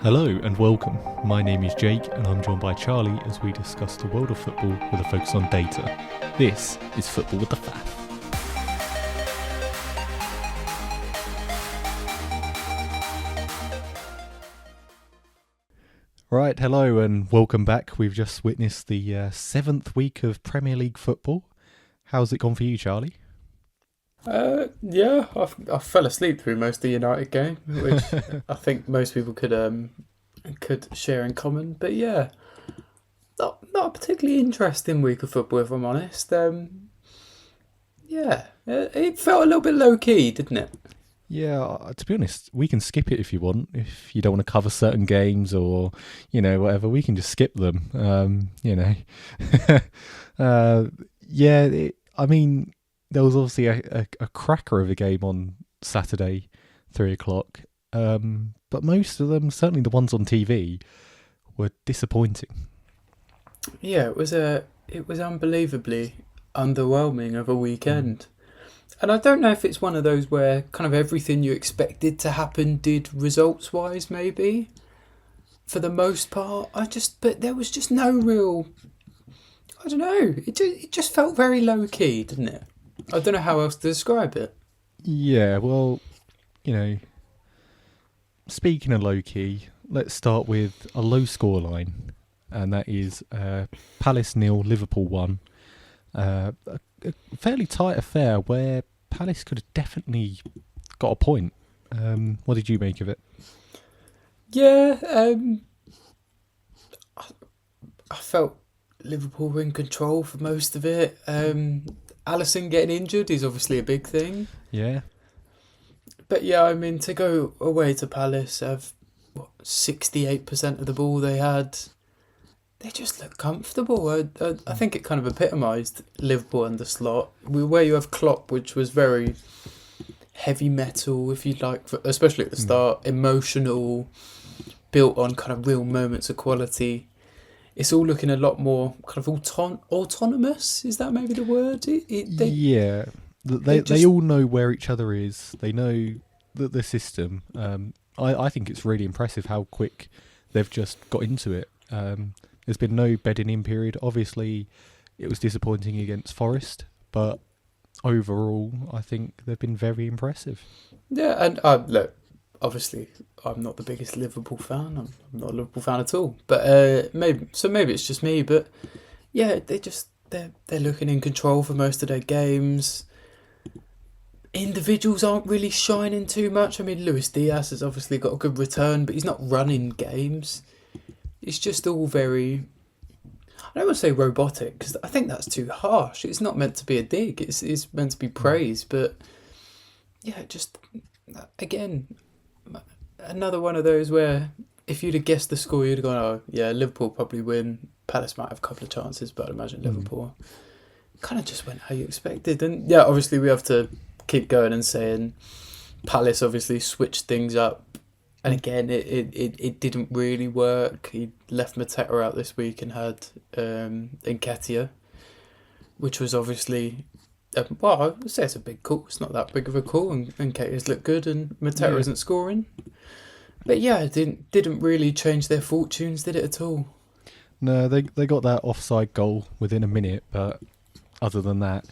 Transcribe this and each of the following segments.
Hello and welcome. My name is Jake and I'm joined by Charlie as we discuss the world of football with a focus on data. This is Football with the Faff. Right, hello and welcome back. We've just witnessed the seventh week of Premier League football. How's it gone for you, Charlie? I fell asleep through most of the United game, which I think most people could share in common. But yeah, not a particularly interesting week of football, if I'm honest. It felt a little bit low key, didn't it? Yeah, to be honest, we can skip it if you want. If you don't want to cover certain games or, whatever, we can just skip them. There was obviously a cracker of a game on Saturday, 3:00. But most of them, certainly the ones on TV, were disappointing. Yeah, it was unbelievably underwhelming of a weekend. And I don't know if it's one of those where kind of everything you expected to happen did results-wise, maybe. For the most part, but there was just no real, I don't know, it just felt very low-key, didn't it? I don't know how else to describe it. Yeah, well, speaking of low-key, let's start with a low scoreline, and that is Palace 0, Liverpool 1. A fairly tight affair where Palace could have definitely got a point. What did you make of it? Yeah, I felt Liverpool were in control for most of it. Alisson getting injured is obviously a big thing. Yeah. But yeah, I mean, to go away to Palace, have 68% of the ball they had, they just look comfortable. I think it kind of epitomised Liverpool under Slot, where you have Klopp, which was very heavy metal, if you like, especially at the start, emotional, built on kind of real moments of quality. It's all looking a lot more kind of autonomous. Is that maybe the word? They all know where each other is. They know the system. I think it's really impressive how quick they've just got into it. There's been no bedding in period. Obviously, it was disappointing against Forest, but overall, I think they've been very impressive. Yeah, and look, obviously, I'm not the biggest Liverpool fan. I'm not a Liverpool fan at all. But maybe it's just me. But yeah, they're looking in control for most of their games. Individuals aren't really shining too much. I mean, Luis Diaz has obviously got a good return, but he's not running games. It's just all very, I don't want to say robotic, because I think that's too harsh. It's not meant to be a dig. It's meant to be praise. But yeah, just, again, another one of those where if you'd have guessed the score, you'd have gone, oh, yeah, Liverpool probably win. Palace might have a couple of chances, but I'd imagine Liverpool kind of just went how you expected. And yeah, obviously we have to keep going and saying Palace obviously switched things up. And again, it didn't really work. He left Mateta out this week and had Nketiah, which was obviously, I would say it's a big call. It's not that big of a call, and Nketiah's looked good, and Mateta isn't scoring. But yeah, it didn't really change their fortunes, did it at all? No, they got that offside goal within a minute, but other than that,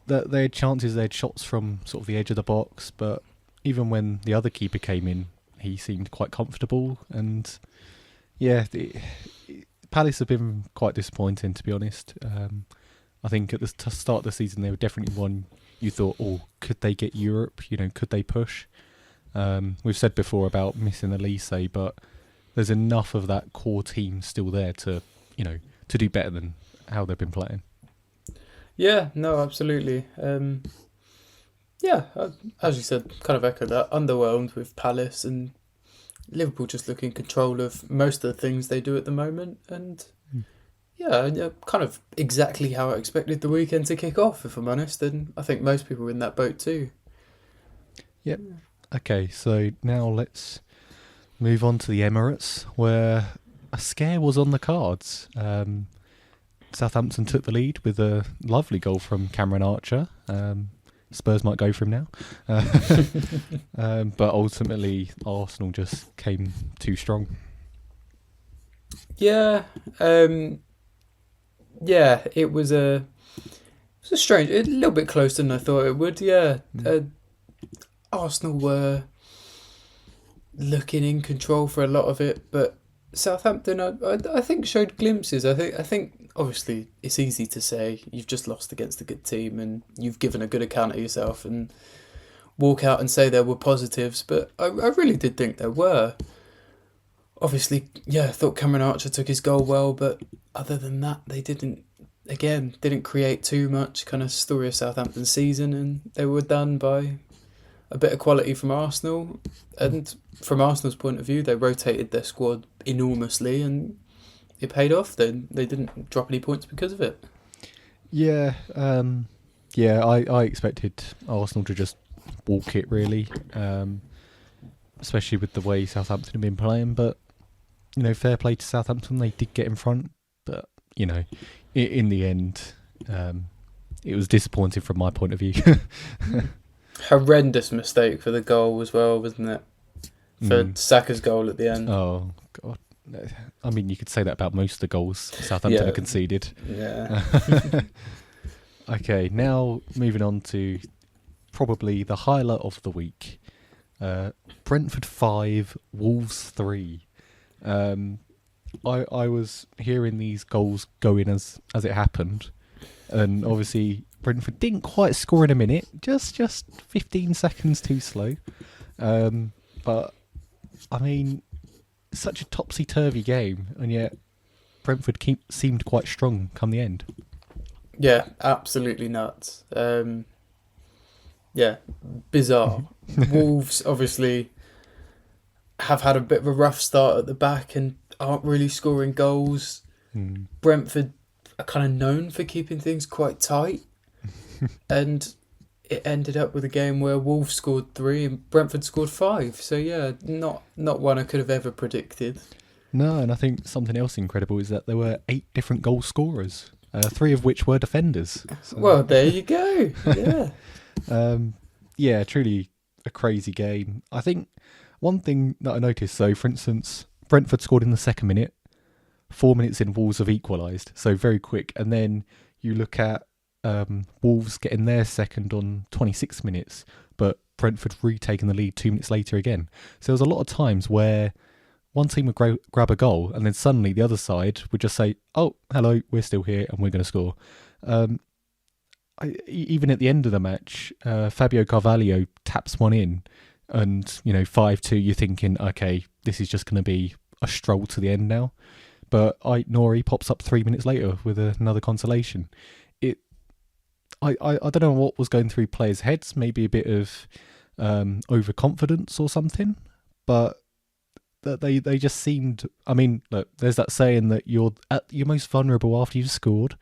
they had chances. They had shots from sort of the edge of the box, but even when the other keeper came in, he seemed quite comfortable. And yeah, Palace have been quite disappointing, to be honest. I think at the start of the season, they were definitely one you thought, could they get Europe? Could they push? We've said before about missing Elise, but there's enough of that core team still there to do better than how they've been playing. Yeah, no, absolutely. As you said, kind of echo that. Underwhelmed with Palace, and Liverpool just look in control of most of the things they do at the moment. And yeah, kind of exactly how I expected the weekend to kick off, if I'm honest. And I think most people were in that boat too. Yep. Okay, so now let's move on to the Emirates, where a scare was on the cards. Southampton took the lead with a lovely goal from Cameron Archer. Spurs might go for him now. But ultimately, Arsenal just came too strong. Yeah, it was a strange, a little bit closer than I thought it would. Yeah, Arsenal were looking in control for a lot of it, but Southampton, I think, showed glimpses. I think obviously it's easy to say you've just lost against a good team and you've given a good account of yourself and walk out and say there were positives, but I really did think there were. Obviously, yeah, I thought Cameron Archer took his goal well, but other than that, they didn't create too much. Kind of story of Southampton's season, and they were done by a bit of quality from Arsenal. And from Arsenal's point of view, they rotated their squad enormously, and it paid off. They didn't drop any points because of it. Yeah, I expected Arsenal to just walk it, really, especially with the way Southampton have been playing, but fair play to Southampton. They did get in front, but in the end, it was disappointing from my point of view. Horrendous mistake for the goal as well, wasn't it? For Saka's goal at the end. Oh God! I mean, you could say that about most of the goals Southampton have conceded. Yeah. Okay, now moving on to probably the highlight of the week: Brentford 5, Wolves 3. I was hearing these goals going as it happened, and obviously Brentford didn't quite score in a minute, just 15 seconds too slow. But I mean, such a topsy-turvy game, and yet Brentford seemed quite strong come the end. Yeah, absolutely nuts. Yeah, bizarre. Wolves obviously have had a bit of a rough start at the back and aren't really scoring goals. Brentford are kind of known for keeping things quite tight, and it ended up with a game where Wolves scored 3 and Brentford scored 5. So yeah, not one I could have ever predicted. No, and I think something else incredible is that there were 8 different goal scorers, 3 of which were defenders. So. Well, there you go. Yeah. Yeah, truly a crazy game. I think one thing that I noticed, so for instance, Brentford scored in the second minute, 4 minutes in, Wolves have equalised, so very quick. And then you look at Wolves getting their second on 26 minutes, but Brentford retaking the lead 2 minutes later again. So there was a lot of times where one team would grab a goal, and then suddenly the other side would just say, "Oh, hello, we're still here, and we're going to score." Even at the end of the match, Fabio Carvalho taps one in, and 5-2. You're thinking, okay, this is just going to be a stroll to the end now. But Nori pops up 3 minutes later with another consolation. I don't know what was going through players' heads. Maybe a bit of overconfidence or something, but that they just seemed. I mean, look, there's that saying that you're at your most vulnerable after you've scored.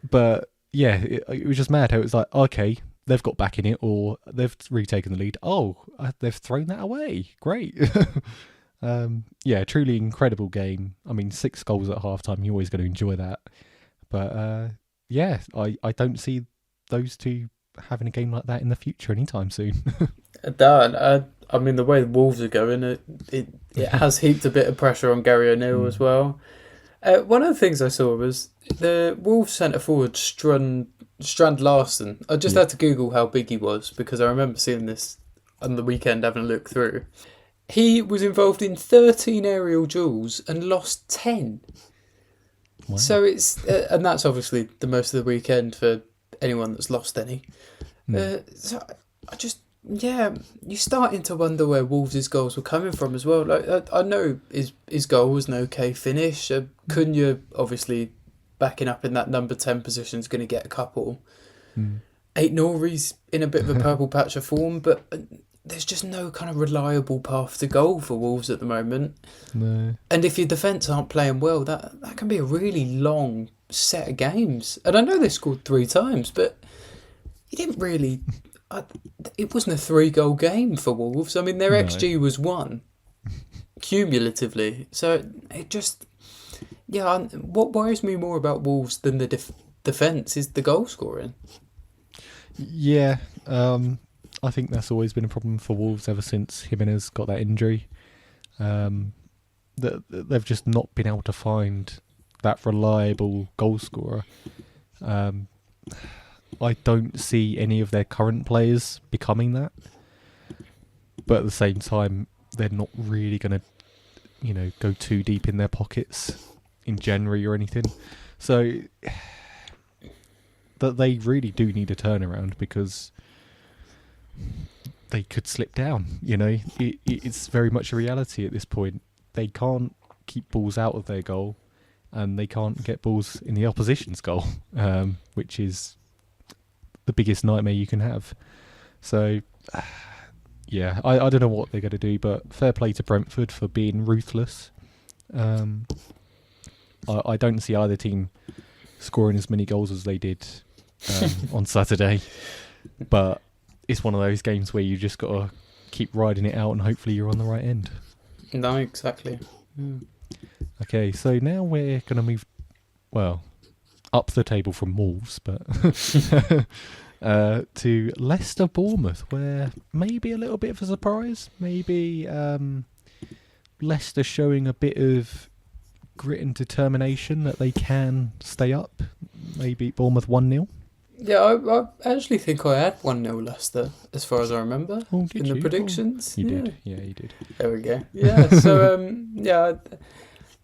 But yeah, it was just mad how it was like, okay, they've got back in it, or they've retaken the lead. Oh, they've thrown that away. Great. Yeah, truly incredible game. I mean, 6 goals at halftime. You're always going to enjoy that. But yeah, I don't see those two having a game like that in the future anytime soon. I mean, the way the Wolves are going, it has heaped a bit of pressure on Gary O'Neill as well. One of the things I saw was the Wolves centre forward Strand Larsen. I just had to Google how big he was because I remember seeing this on the weekend, having a look through. He was involved in 13 aerial duels and lost 10. Wow. So it's and that's obviously the most of the weekend for anyone that's lost any. So I just you're starting to wonder where Wolves' goals were coming from as well. Like I know his goal was an okay finish. Cunha obviously backing up in that number 10 position is going to get a couple. Aït-Nouri's in a bit of a purple patch of form, but there's just no kind of reliable path to goal for Wolves at the moment. No. And if your defence aren't playing well, that can be a really long set of games. And I know they scored 3 times, but you didn't really... it wasn't a 3-goal game for Wolves. I mean, their XG was 1 cumulatively. So it just... Yeah, what worries me more about Wolves than the defence is the goal scoring. Yeah, I think that's always been a problem for Wolves ever since Jimenez got that injury. They've just not been able to find that reliable goal scorer. I don't see any of their current players becoming that, but at the same time, they're not really going to, go too deep in their pockets in January or anything. So that they really do need a turnaround, because they could slip down. It's very much a reality at this point. They can't keep balls out of their goal, and they can't get balls in the opposition's goal, which is the biggest nightmare you can have. So, yeah, I don't know what they're going to do, but fair play to Brentford for being ruthless. I don't see either team scoring as many goals as they did on Saturday, but it's one of those games where you just got to keep riding it out, and hopefully you're on the right end. No, exactly. Okay, so now we're going to move, up the table from Wolves, but to Leicester Bournemouth, where maybe a little bit of a surprise. Maybe Leicester showing a bit of grit and determination that they can stay up. Maybe Bournemouth 1-0. Yeah, I actually think I had 1-0 Leicester, as far as I remember, in the predictions. You did. Yeah, you did. There we go. Yeah, so,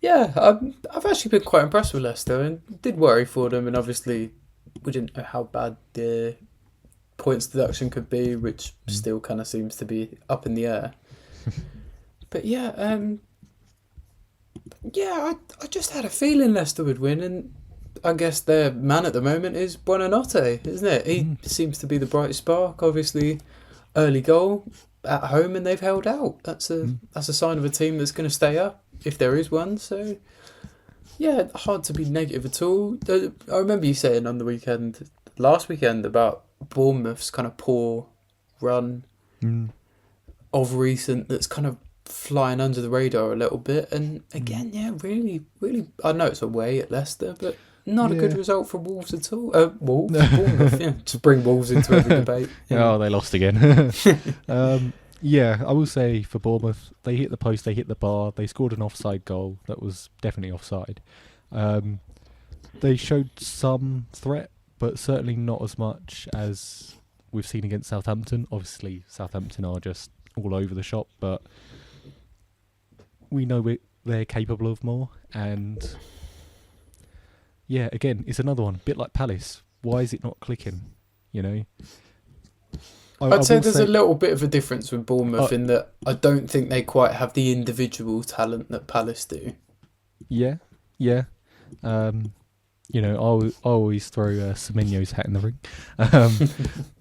I've actually been quite impressed with Leicester, and did worry for them, and obviously we didn't know how bad the points deduction could be, which still kind of seems to be up in the air. But I just had a feeling Leicester would win, and I guess their man at the moment is Buonanotte, isn't it? He seems to be the bright spark. Obviously, early goal at home, and they've held out. That's a sign of a team that's going to stay up, if there is one. So, yeah, hard to be negative at all. I remember you saying on the last weekend, about Bournemouth's kind of poor run of recent that's kind of flying under the radar a little bit. And again, really, really, I know it's away at Leicester, but not a good result for Wolves at all. Bournemouth, to bring Wolves into every debate. Oh, they lost again. I will say for Bournemouth, they hit the post, they hit the bar, they scored an offside goal that was definitely offside. They showed some threat, but certainly not as much as we've seen against Southampton. Obviously, Southampton are just all over the shop, but we know they're capable of more. And yeah, again, it's another one, a bit like Palace. Why is it not clicking? I'd say there's a little bit of a difference with Bournemouth in that I don't think they quite have the individual talent that Palace do. Yeah. I always throw Semenyo's hat in the ring.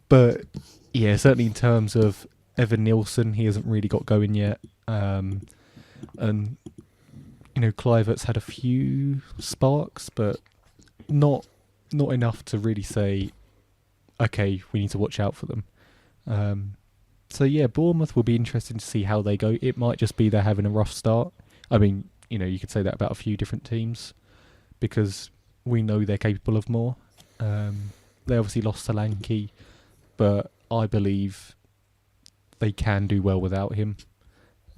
But yeah, certainly in terms of Evan Nielsen, he hasn't really got going yet. And Kluivert's had a few sparks, but not enough to really say, okay, we need to watch out for them. So yeah, Bournemouth will be interesting to see how they go. It might just be they're having a rough start. I mean, you could say that about a few different teams, because we know they're capable of more. They obviously lost Solanke, but I believe they can do well without him.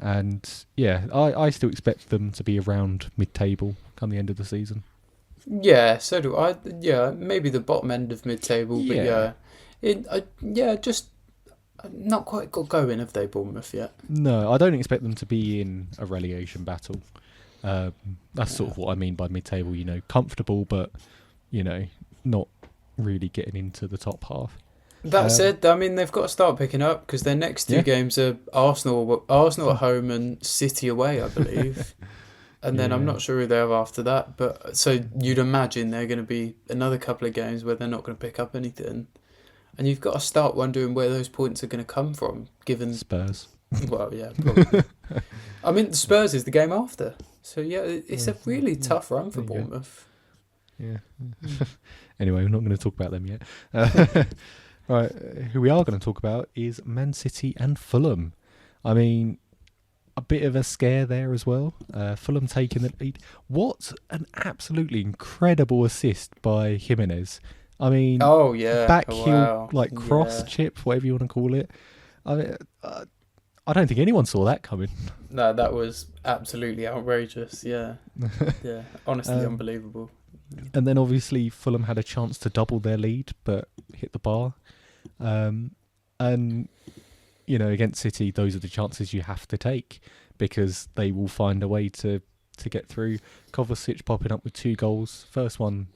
And yeah, I still expect them to be around mid-table come the end of the season. Yeah, so do I. Yeah, maybe the bottom end of mid-table, but just not quite got going, have they, Bournemouth, yet? No, I don't expect them to be in a relegation battle. That's sort of what I mean by mid-table, comfortable, but, not really getting into the top half. That said, I mean, they've got to start picking up, because their next two games are Arsenal at home and City away, I believe. And then I'm not sure who they have after that. But so you'd imagine they're going to be another couple of games where they're not going to pick up anything. And you've got to start wondering where those points are going to come from, given Spurs. Well, yeah, probably. I mean, the Spurs is the game after. So, yeah, it's a really tough run for Bournemouth. Yeah. Anyway, we're not going to talk about them yet. Right, who we are going to talk about is Man City and Fulham. I mean, a bit of a scare there as well. Fulham taking the lead. What an absolutely incredible assist by Jimenez. I mean, Oh yeah, back oh, heel, wow, like cross yeah. chip, whatever you want to call it. I mean, I don't think anyone saw that coming. No, that was absolutely outrageous. Yeah, yeah, honestly Um, unbelievable. and then obviously Fulham had a chance to double their lead, but hit the bar. And against City, those are the chances you have to take because they will find a way to get through. Kovacic popping up with 2 goals. First one,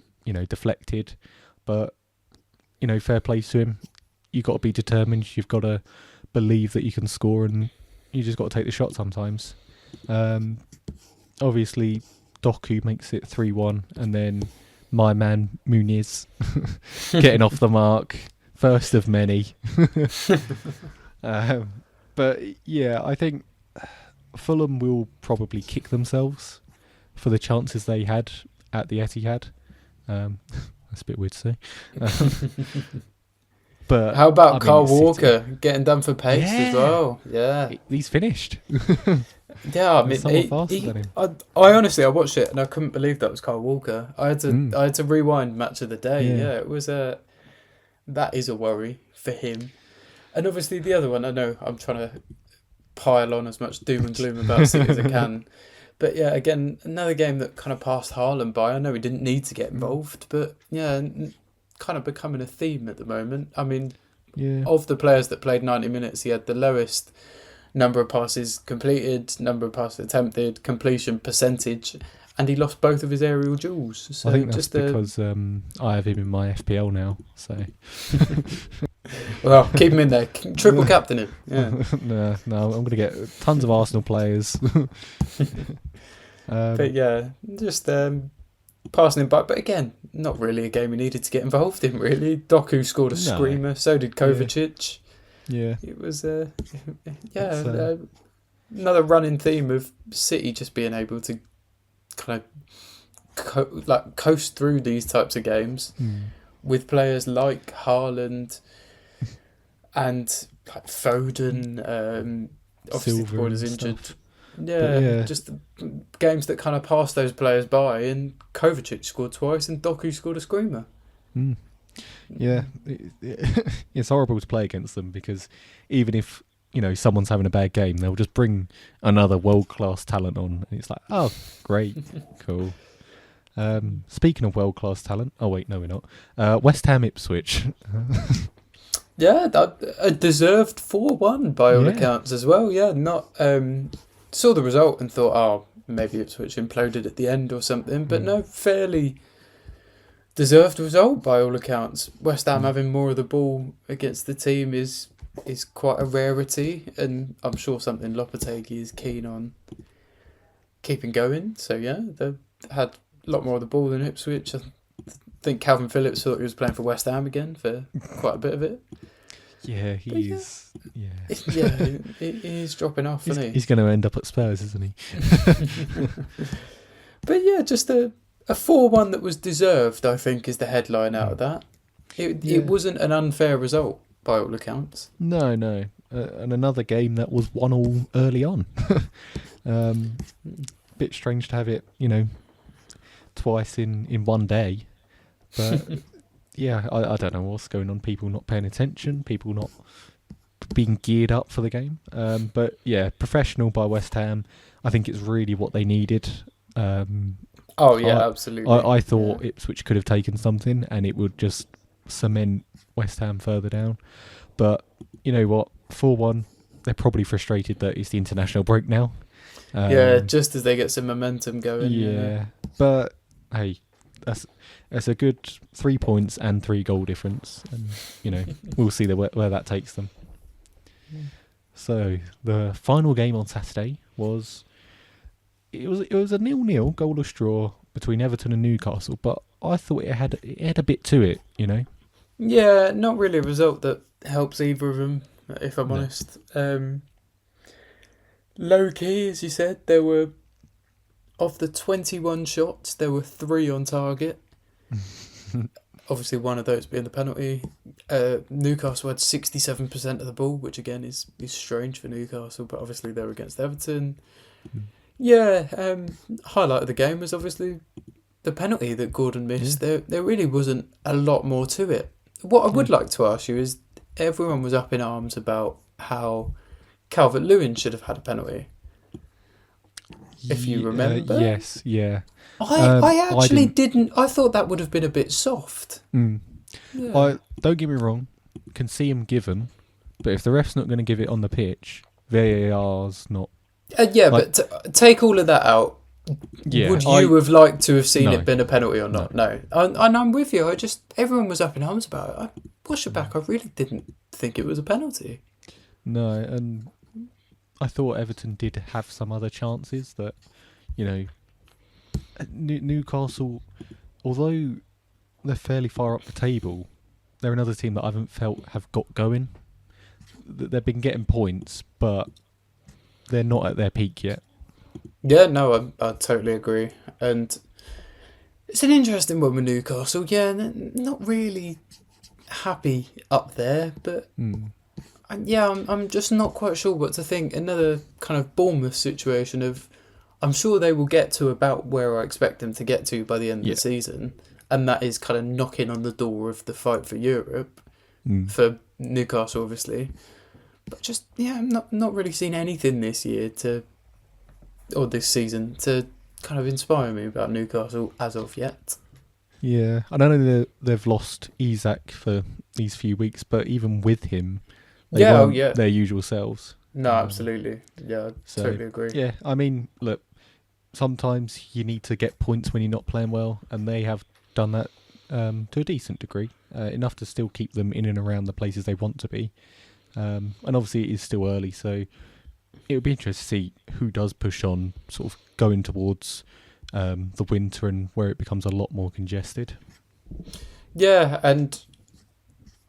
deflected, but fair play to him. You've got to be determined. You've got to believe that you can score, and you just got to take the shot sometimes. Obviously, Doku makes it 3-1, and then my man Muniz getting off the mark, first of many. But yeah, I think Fulham will probably kick themselves for the chances they had at the Etihad. That's a bit weird to say. But How about I mean, Carl it's City. Walker getting done for pace as Yeah. well? Yeah, He's finished. yeah. I mean, Someone faster than him. I honestly, I watched it and I couldn't believe that was Carl Walker. I had to, Mm. I had to rewind match of the day. Yeah. Yeah, it was that is a worry for him. And obviously the other one, I know I'm trying to pile on as much doom and gloom about City as I can. But yeah, again, another game that kind of passed Haaland by. I know he didn't need to get involved, but yeah, kind of becoming a theme at the moment. I mean, Yeah. of the players that played 90 minutes, he had the lowest number of passes completed, number of passes attempted, completion percentage, and he lost both of his aerial duels. So I think that's just because I have him in my FPL now. So well, keep him in there, triple captain him. Yeah. no, I'm going to get tons of Arsenal players. But yeah, just passing him by. But again, not really a game he needed to get involved in, really. Doku scored a No. screamer, so did Kovacic. Yeah. It was, It's, another running theme of City just being able to kind of coast through these types of games with players like Haaland and like Foden, obviously Silver the boy is and injured. stuff. Yeah, just the games that kind of passed those players by, and Kovacic scored twice and Doku scored a screamer. Mm. Yeah, it's horrible to play against them because even if someone's having a bad game, they'll just bring another world-class talent on, and it's like, oh, great, cool. Speaking of world-class talent, oh wait, no, we're not. West Ham Ipswich. Yeah, that a deserved 4-1 by all Yeah. accounts as well. Yeah, not saw the result and thought, oh, maybe Ipswich imploded at the end or something, but no, fairly deserved result by all accounts. West Ham having more of the ball against the team is quite a rarity, and I'm sure something Lopetegui is keen on keeping going. So yeah, they had a lot more of the ball than Ipswich. I think Calvin Phillips thought he was playing for West Ham again for quite a bit of it. Yeah, he's Yeah, he's dropping off, isn't he? he's going to end up at Spurs, isn't he? But yeah, just a 4-1 that was deserved, I think, is the headline out of that. It wasn't an unfair result, by all accounts. No. And another game that was 1-1 early on. Bit strange to have it, twice in one day. But yeah, I don't know what's going on. People not paying attention, people not being geared up for the game. But yeah, professional by West Ham. I think it's really what they needed. Oh yeah, absolutely. I thought Ipswich could have taken something and it would just cement West Ham further down. But you know what? 4-1, they're probably frustrated that it's the international break now. Yeah, just as they get some momentum going. Yeah, but hey, that's a good 3 points and 3 goal difference, and we'll see where that takes them. So the final game on Saturday was a 0-0 goalless draw between Everton and Newcastle, but I thought it had a bit to it, Yeah, not really a result that helps either of them, if I'm honest. Low key, as you said, there were, of the 21 shots, there were 3 on target. obviously one of those being the penalty. Newcastle had 67% of the ball, which again is strange for Newcastle, but obviously they're against Everton. Yeah, highlight of the game was obviously the penalty that Gordon missed. There really wasn't a lot more to it. What I would like to ask you is, everyone was up in arms about how Calvert-Lewin should have had a penalty. If you remember. Yes, yeah. I actually didn't. I thought that would have been a bit soft. Yeah. Don't get me wrong, can see him give him, but if the ref's not going to give it on the pitch, VAR's not. But take all of that out. Yeah, would you have liked to have seen No. it been a penalty or not? No. And I'm with you. Everyone was up in arms about it. I watched it back. I really didn't think it was a penalty. No, and I thought Everton did have some other chances that, Newcastle, although they're fairly far up the table, they're another team that I haven't felt have got going. They've been getting points, but they're not at their peak yet. Yeah, no, I totally agree. And it's an interesting one with Newcastle. Yeah, not really happy up there, but I'm just not quite sure what to think. Another kind of Bournemouth situation of, I'm sure they will get to about where I expect them to get to by the end of the season, and that is kind of knocking on the door of the fight for Europe for Newcastle, obviously. But just I'm not really seen anything this year or this season to kind of inspire me about Newcastle as of yet. Yeah, I don't know they've lost Isak for these few weeks, but even with him, they weren't their usual selves. No, absolutely. Yeah, I totally agree. Yeah, I mean, look, sometimes you need to get points when you're not playing well, and they have done that to a decent degree, enough to still keep them in and around the places they want to be. And obviously it is still early, so it would be interesting to see who does push on, sort of going towards the winter and where it becomes a lot more congested. Yeah, and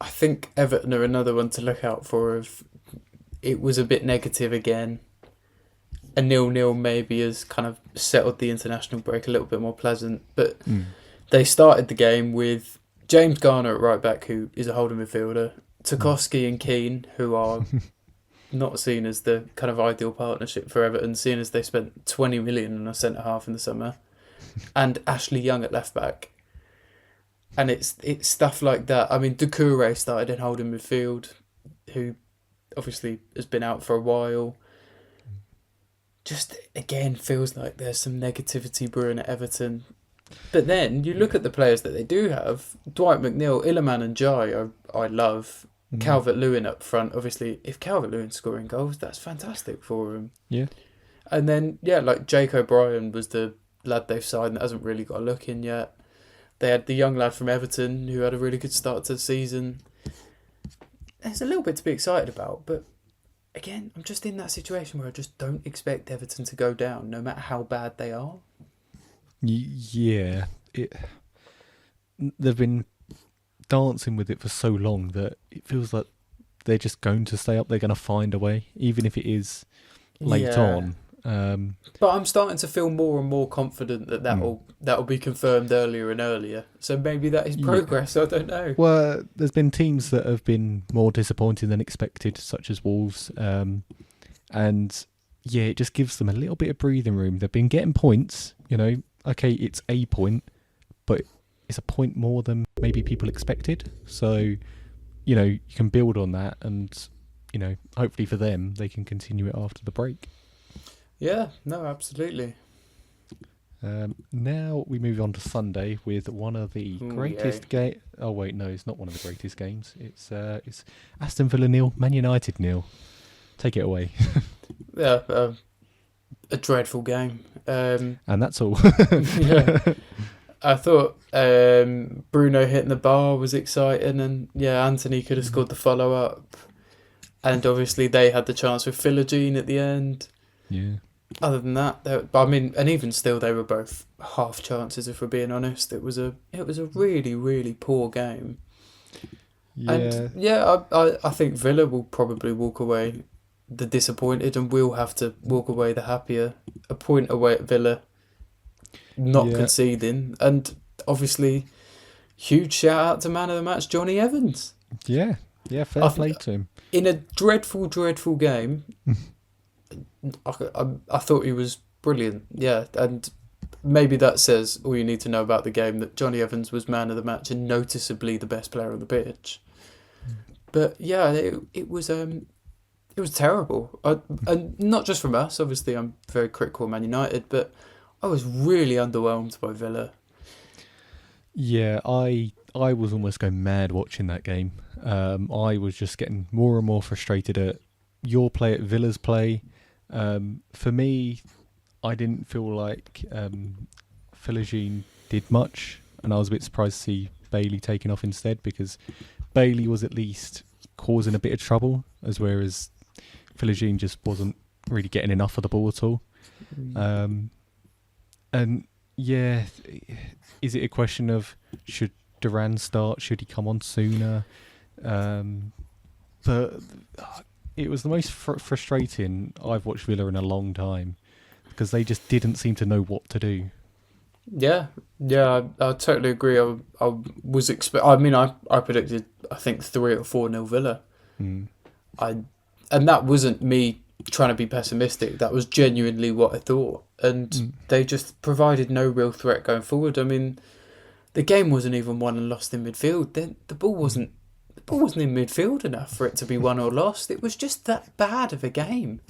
I think Everton are another one to look out for. It was a bit negative again. A 0-0 maybe has kind of settled the international break a little bit more pleasant, but they started the game with James Garner at right back, who is a holding midfielder, Tarkowski and Keane, who are not seen as the kind of ideal partnership for Everton, seeing as they spent 20 million on a centre half in the summer, and Ashley Young at left back. And it's stuff like that. I mean, Doucouré started in holding midfield, who obviously has been out for a while. Just again feels like there's some negativity brewing at Everton. But then you look at the players that they do have. Dwight McNeil, Illiman and Jai I love. Calvert-Lewin up front. Obviously, if Calvert-Lewin's scoring goals, that's fantastic for him. Yeah. And then, like Jake O'Brien was the lad they've signed that hasn't really got a look in yet. They had the young lad from Everton who had a really good start to the season. There's a little bit to be excited about, but again, I'm just in that situation where I just don't expect Everton to go down, no matter how bad they are. Yeah. They've been dancing with it for so long that it feels like they're just going to stay up. They're going to find a way, even if it is late on. But I'm starting to feel more and more confident that'll be confirmed earlier and earlier. So maybe that is progress. I don't know. Well, there's been teams that have been more disappointing than expected, such as Wolves, and it just gives them a little bit of breathing room. They've been getting points. Okay, it's a point, but it's a point more than maybe people expected. So, you can build on that, and hopefully for them, they can continue it after the break. Yeah, no, absolutely. Now we move on to Sunday with one of the greatest game. Oh wait, no, it's not one of the greatest games. It's Aston Villa 0, Man United 0. Take it away. Yeah, a dreadful game. And that's all. Yeah. I thought Bruno hitting the bar was exciting, and Anthony could have scored the follow up, and obviously they had the chance with Philogene at the end. Yeah. Other than that, and even still, they were both half chances. If we're being honest, it was a really, really poor game. Yeah. And I think Villa will probably walk away the disappointed, and we'll have to walk away the happier. A point away at Villa, not conceding, and obviously huge shout out to man of the match, Johnny Evans. Yeah, fair play to him. In a dreadful, dreadful game, I thought he was brilliant. Yeah, and maybe that says all you need to know about the game, that Johnny Evans was man of the match and noticeably the best player on the pitch. But yeah, it was terrible. And not just from us. Obviously, I'm very critical of Man United, but I was really underwhelmed by Villa. Yeah, I was almost going mad watching that game. I was just getting more and more frustrated at your play, at Villa's play. For me, I didn't feel like Philogene did much, and I was a bit surprised to see Bailey taken off instead, because Bailey was at least causing a bit of trouble, whereas Philogene just wasn't really getting enough of the ball at all. And yeah, is it a question of should Duran start? Should he come on sooner? But it was the most frustrating I've watched Villa in a long time, because they just didn't seem to know what to do. Yeah, I totally agree. I was I predicted, I think, 3 or 4-0 Villa. And that wasn't me trying to be pessimistic. That was genuinely what I thought. And they just provided no real threat going forward. I mean, the game wasn't even won and lost in midfield. The ball wasn't in midfield enough for it to be won or lost. It was just that bad of a game.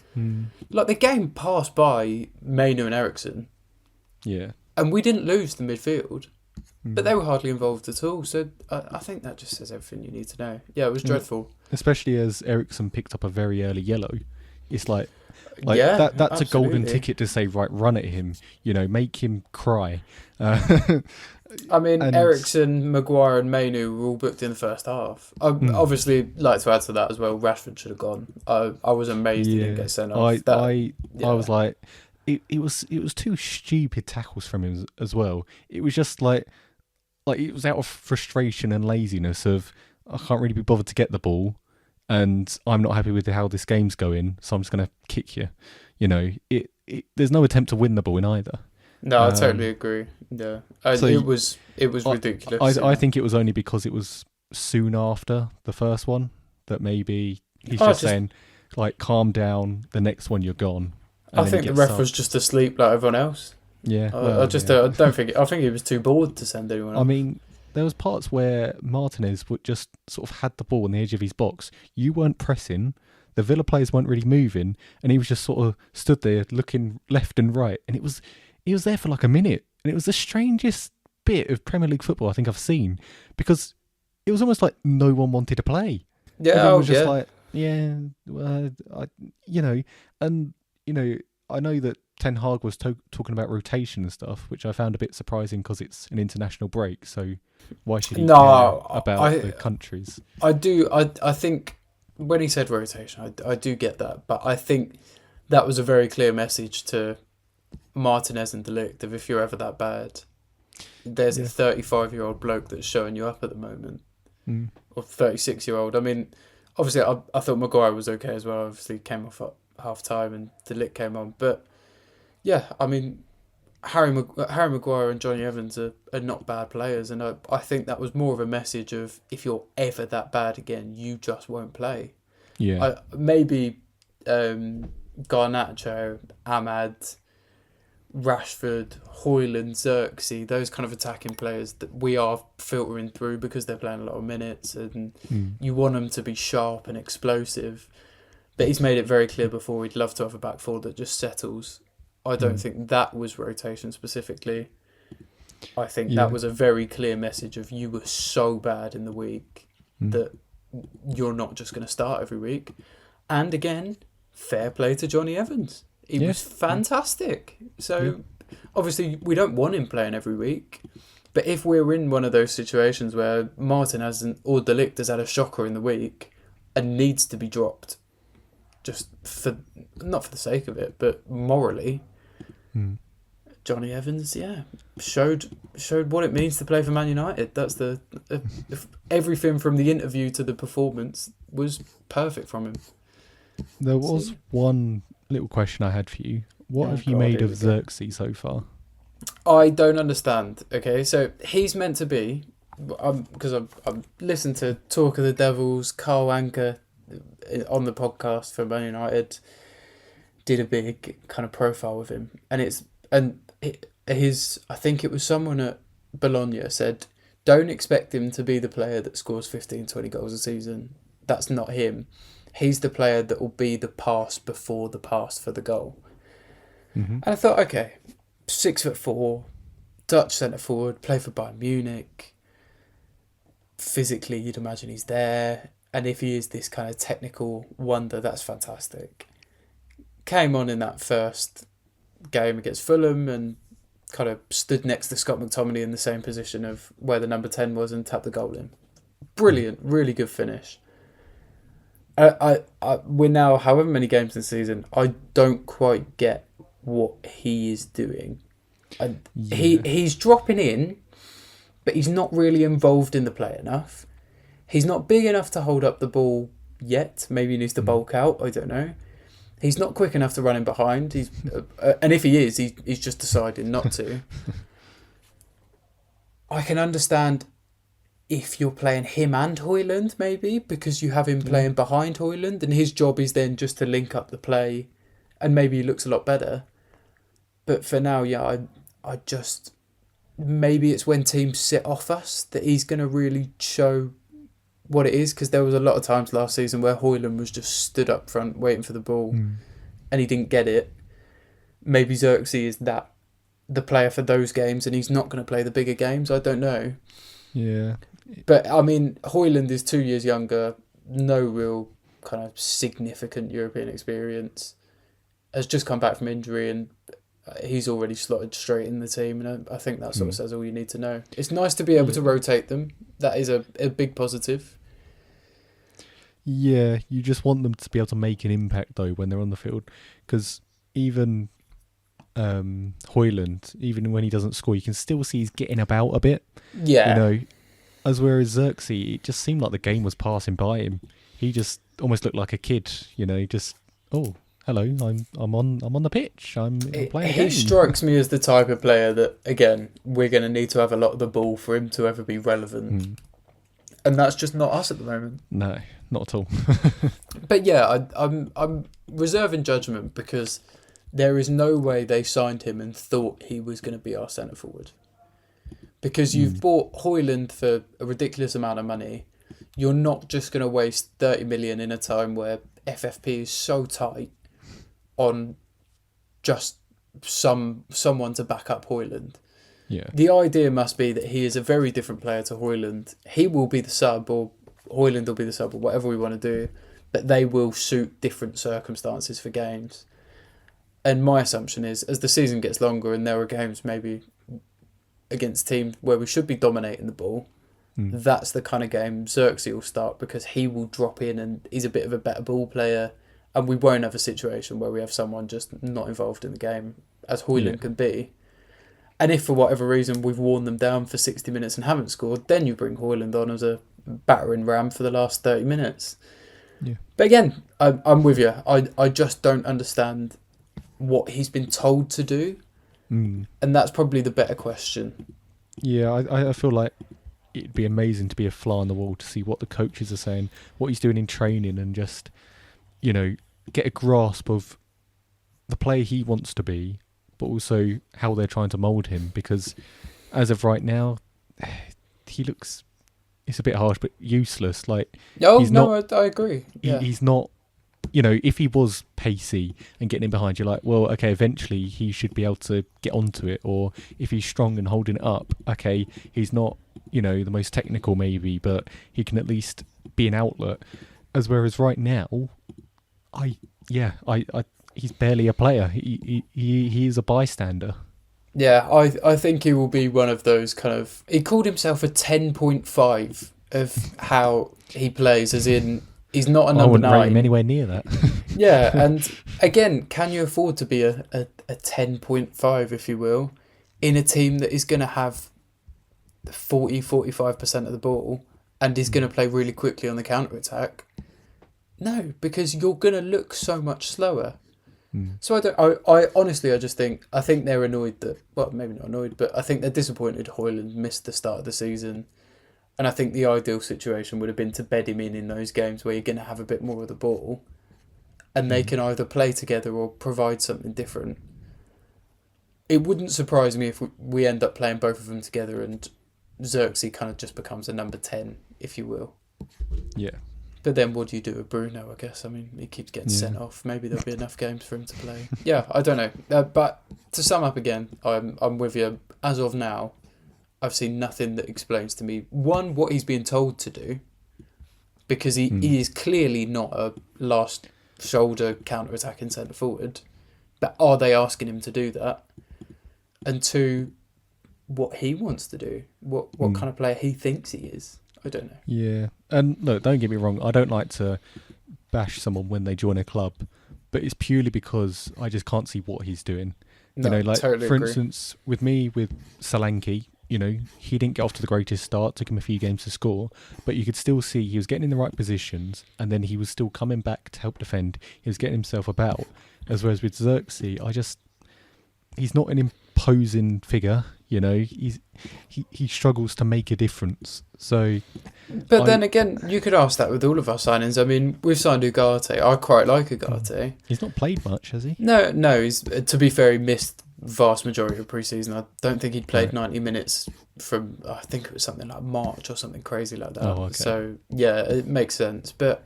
Like, the game passed by Mainu and Eriksson. Yeah. And we didn't lose the midfield, but they were hardly involved at all. So I think that just says everything you need to know. Yeah, it was dreadful. Especially as Eriksson picked up a very early yellow. It's like yeah, that's absolutely. a golden ticket to say, right, run at him, make him cry. I mean, Eriksson, Maguire and Mainu were all booked in the first half. I obviously like to add to that as well, Rashford should have gone. I was amazed he didn't get sent off. I was like, it was 2 stupid tackles from him as well. It was just like it was out of frustration and laziness of, I can't really be bothered to get the ball, and I'm not happy with how this game's going, so I'm just going to kick you. There's no attempt to win the ball in either. No, I totally agree. Yeah, so it was ridiculous. I think it was only because it was soon after the first one that maybe he's just saying, like, calm down. The next one you're gone. I think the ref was just asleep like everyone else. Yeah, I don't think. I think he was too bored to send anyone off. I mean, there was parts where Martinez would just sort of had the ball on the edge of his box. You weren't pressing. The Villa players weren't really moving, and he was just sort of stood there looking left and right. And he was there for like a minute, and it was the strangest bit of Premier League football I think I've seen, because it was almost like no one wanted to play. Yeah, everyone was just like, I know that Ten Hag was talking about rotation and stuff, which I found a bit surprising because it's an international break. So why should he care about the countries? I do. I think when he said rotation, I do get that. But I think that was a very clear message to Martinez and De Ligt of, if you're ever that bad, there's a 35-year-old bloke that's showing you up at the moment. Or 36-year-old. I mean, obviously, I thought Maguire was okay as well. Obviously, came off at half-time and De Ligt came on. But, yeah, I mean, Harry Maguire and Johnny Evans are not bad players. And I think that was more of a message of, if you're ever that bad again, you just won't play. Yeah. Maybe Garnacho, Ahmad, Rashford, Højlund, Xerxes, those kind of attacking players that we are filtering through because they're playing a lot of minutes, and you want them to be sharp and explosive. But he's made it very clear before he'd love to have a back four that just settles. I don't think that was rotation specifically. I think that was a very clear message of, you were so bad in the week that you're not just going to start every week. And again, fair play to Johnny Evans. He was fantastic. So, obviously, we don't want him playing every week. But if we're in one of those situations where Martin hasn't, or De Ligt has had a shocker in the week and needs to be dropped, just for, not for the sake of it, but morally, Johnny Evans, showed what it means to play for Man United. That's everything from the interview to the performance was perfect from him. There was one little question I had for you. What have you made of Xerxes so far? I don't understand. Okay, so he's meant to be because I've listened to Talk of the Devils, Carl Anker on the podcast for Man United did a big kind of profile with him, and I think it was someone at Bologna said, don't expect him to be the player that scores 15, 20 goals a season. That's not him. He's the player that will be the pass before the pass for the goal. Mm-hmm. And I thought, okay, 6'4", Dutch centre forward, play for Bayern Munich. Physically, you'd imagine he's there. And if he is this kind of technical wonder, that's fantastic. Came on in that first game against Fulham and kind of stood next to Scott McTominay in the same position of where the number 10 was and tapped the goal in. Brilliant, really good finish. We're now however many games in the season, I don't quite get what he is doing. He's dropping in, but he's not really involved in the play enough. He's not big enough to hold up the ball yet. Maybe he needs to bulk out. I don't know. He's not quick enough to run in behind. He's and if he is, he's just decided not to. I can understand if you're playing him and Højlund, maybe, because you have him playing behind Højlund, and his job is then just to link up the play, and maybe he looks a lot better. But for now, yeah, I just... Maybe it's when teams sit off us that he's going to really show what it is, because there was a lot of times last season where Højlund was just stood up front waiting for the ball and he didn't get it. Maybe Xerxes is the player for those games and he's not going to play the bigger games. I don't know. Yeah. But, I mean, Højlund is 2 years younger, no real kind of significant European experience, has just come back from injury and he's already slotted straight in the team, and I think that sort of says all you need to know. It's nice to be able to rotate them. That is a big positive. Yeah, you just want them to be able to make an impact, though, when they're on the field. Because even Højlund, even when he doesn't score, you can still see he's getting about a bit. Yeah. You know, as whereas Xerxes, it just seemed like the game was passing by him. He just almost looked like a kid, you know, just, oh, hello, I'm on the pitch. I'm playing a game. He strikes me as the type of player that, again, we're going to need to have a lot of the ball for him to ever be relevant. And that's just not us at the moment. No, not at all. But yeah, I'm reserving judgment because there is no way they signed him and thought he was going to be our centre forward. Because you've bought Højlund for a ridiculous amount of money. You're not just going to waste 30 million in a time where FFP is so tight on just someone to back up Højlund. Yeah. The idea must be that he is a very different player to Højlund. He will be the sub, or Højlund will be the sub, or whatever we want to do, but they will suit different circumstances for games. And my assumption is, as the season gets longer and there are games maybe against teams where we should be dominating the ball, that's the kind of game Xerxes will start, because he will drop in and he's a bit of a better ball player, and we won't have a situation where we have someone just not involved in the game, as Højlund can be. And if for whatever reason we've worn them down for 60 minutes and haven't scored, then you bring Højlund on as a battering ram for the last 30 minutes. Yeah. But again, I'm with you. I just don't understand what he's been told to do. And that's probably the better question. Yeah, I feel like it'd be amazing to be a fly on the wall to see what the coaches are saying, what he's doing in training, and just, you know, get a grasp of the player he wants to be, but also how they're trying to mould him. Because as of right now, he looks, it's a bit harsh, but useless. Like, I agree. Yeah. He's not, you know, if he was pacey and getting in behind, you're like, well, okay, eventually he should be able to get onto it. Or if he's strong and holding it up, okay, he's not, you know, the most technical maybe, but he can at least be an outlet. As whereas right now, he's barely a player. He is a bystander. Yeah, I think he will be one of those kind of... He called himself a 10.5 of how he plays, as in he's not a number 9. I wouldn't rate him anywhere near that. Yeah, and again, can you afford to be a 10.5, if you will, in a team that is going to have 45% of the ball and is going to play really quickly on the counter-attack? No, because you're going to look so much slower. So I honestly just think they're annoyed that, well, maybe not annoyed, but I think they're disappointed Højlund missed the start of the season. And I think the ideal situation would have been to bed him in those games where you're going to have a bit more of the ball, and they can either play together or provide something different. It wouldn't surprise me if we end up playing both of them together and Xerxes kind of just becomes a number 10, if you will. Yeah. But then what do you do with Bruno, I guess? I mean, he keeps getting sent off. Maybe there'll be enough games for him to play. Yeah, I don't know. But to sum up again, I'm with you. As of now, I've seen nothing that explains to me, one, what he's being told to do, because he is clearly not a last shoulder counter-attacking centre-forward. But are they asking him to do that? And two, what he wants to do. What kind of player he thinks he is. I don't know. Yeah. And look, don't get me wrong, I don't like to bash someone when they join a club, but it's purely because I just can't see what he's doing. No, totally for agree. instance, with me, with Solanke, he didn't get off to the greatest start, took him a few games to score, but you could still see he was getting in the right positions, and then he was still coming back to help defend. He was getting himself about. As whereas with Xerxes, he's not an imposing figure, he struggles to make a difference. So, but then again, you could ask that with all of our signings. I mean, we've signed Ugarte. I quite like Ugarte. He's not played much, has he? No. He's, to be fair, he missed vast majority of pre-season. I don't think he'd played 90 minutes from, I think it was something like March or something crazy like that. Oh, okay. So, yeah, it makes sense. But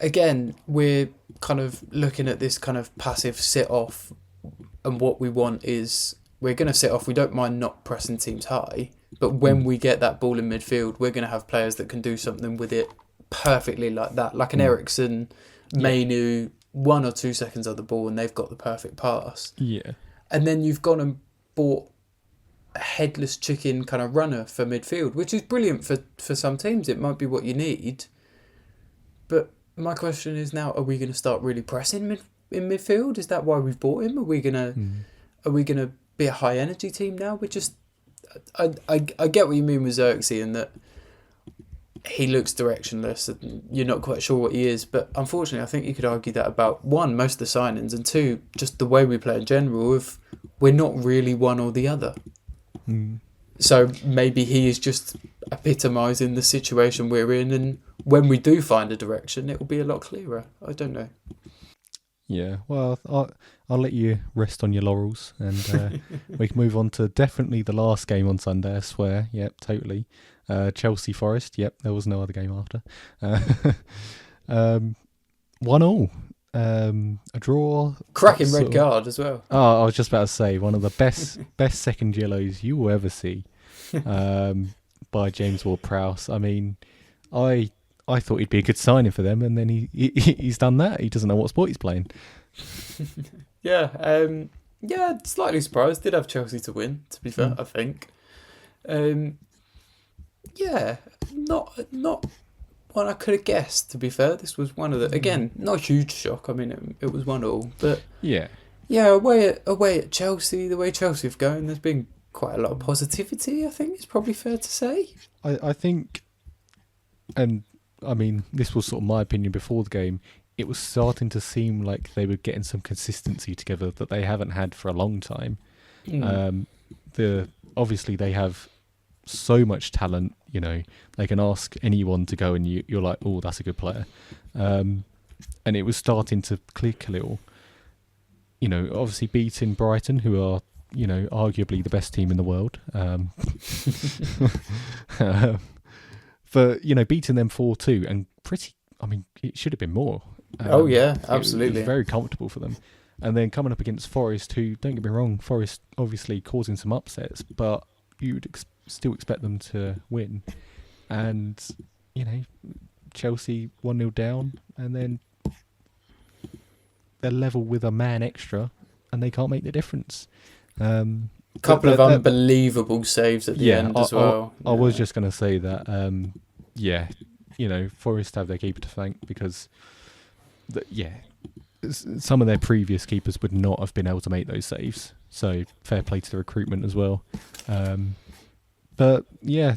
again, we're kind of looking at this kind of passive sit-off, and what we want is we're going to sit off. We don't mind not pressing teams high, but when we get that ball in midfield, we're going to have players that can do something with it perfectly like that. Like an Ericsson, Mainu, 1 or 2 seconds of the ball and they've got the perfect pass. Yeah. And then you've gone and bought a headless chicken kind of runner for midfield, which is brilliant for some teams. It might be what you need. But my question is now, are we going to start really pressing in midfield? Is that why we've bought him? Are we going to be a high energy team now? We're just... I get what you mean with Xerxes in that he looks directionless and you're not quite sure what he is, but unfortunately I think you could argue that about one, most of the signings, and two, just the way we play in general, if we're not really one or the other. So maybe he is just epitomising the situation we're in, and when we do find a direction it will be a lot clearer. I don't know. Yeah, well, I'll let you rest on your laurels, and we can move on to definitely the last game on Sunday, I swear. Yep, totally. Chelsea Forest, yep, there was no other game after. 1-1. A draw. Cracking red card as well. Oh, I was just about to say, one of the best second yellows you will ever see, by James Ward-Prowse. I mean, I thought he'd be a good signing for them, and then he's done that. He doesn't know what sport he's playing. Yeah, slightly surprised. Did have Chelsea to win, to be fair, I think. Not one I could have guessed, to be fair. This was one of the, again, not a huge shock. I mean, it was 1-1, but yeah, away at Chelsea, the way Chelsea have going, there's been quite a lot of positivity, I think it's probably fair to say. I think, and I mean, this was sort of my opinion before the game, it was starting to seem like they were getting some consistency together that they haven't had for a long time. Obviously they have so much talent, they can ask anyone to go and you're like, oh, that's a good player. And it was starting to click a little. Obviously beating Brighton, who are, arguably the best team in the world. For, beating them 4-2 and it should have been more. Absolutely. It was very comfortable for them. And then coming up against Forest, who, don't get me wrong, Forest obviously causing some upsets, but you would still expect them to win. And, Chelsea 1-0 down, and then they're level with a man extra, and they can't make the difference. Couple of unbelievable saves at the end as well. I was just going to say that, Forest have their keeper to thank because, some of their previous keepers would not have been able to make those saves. So fair play to the recruitment as well. But yeah,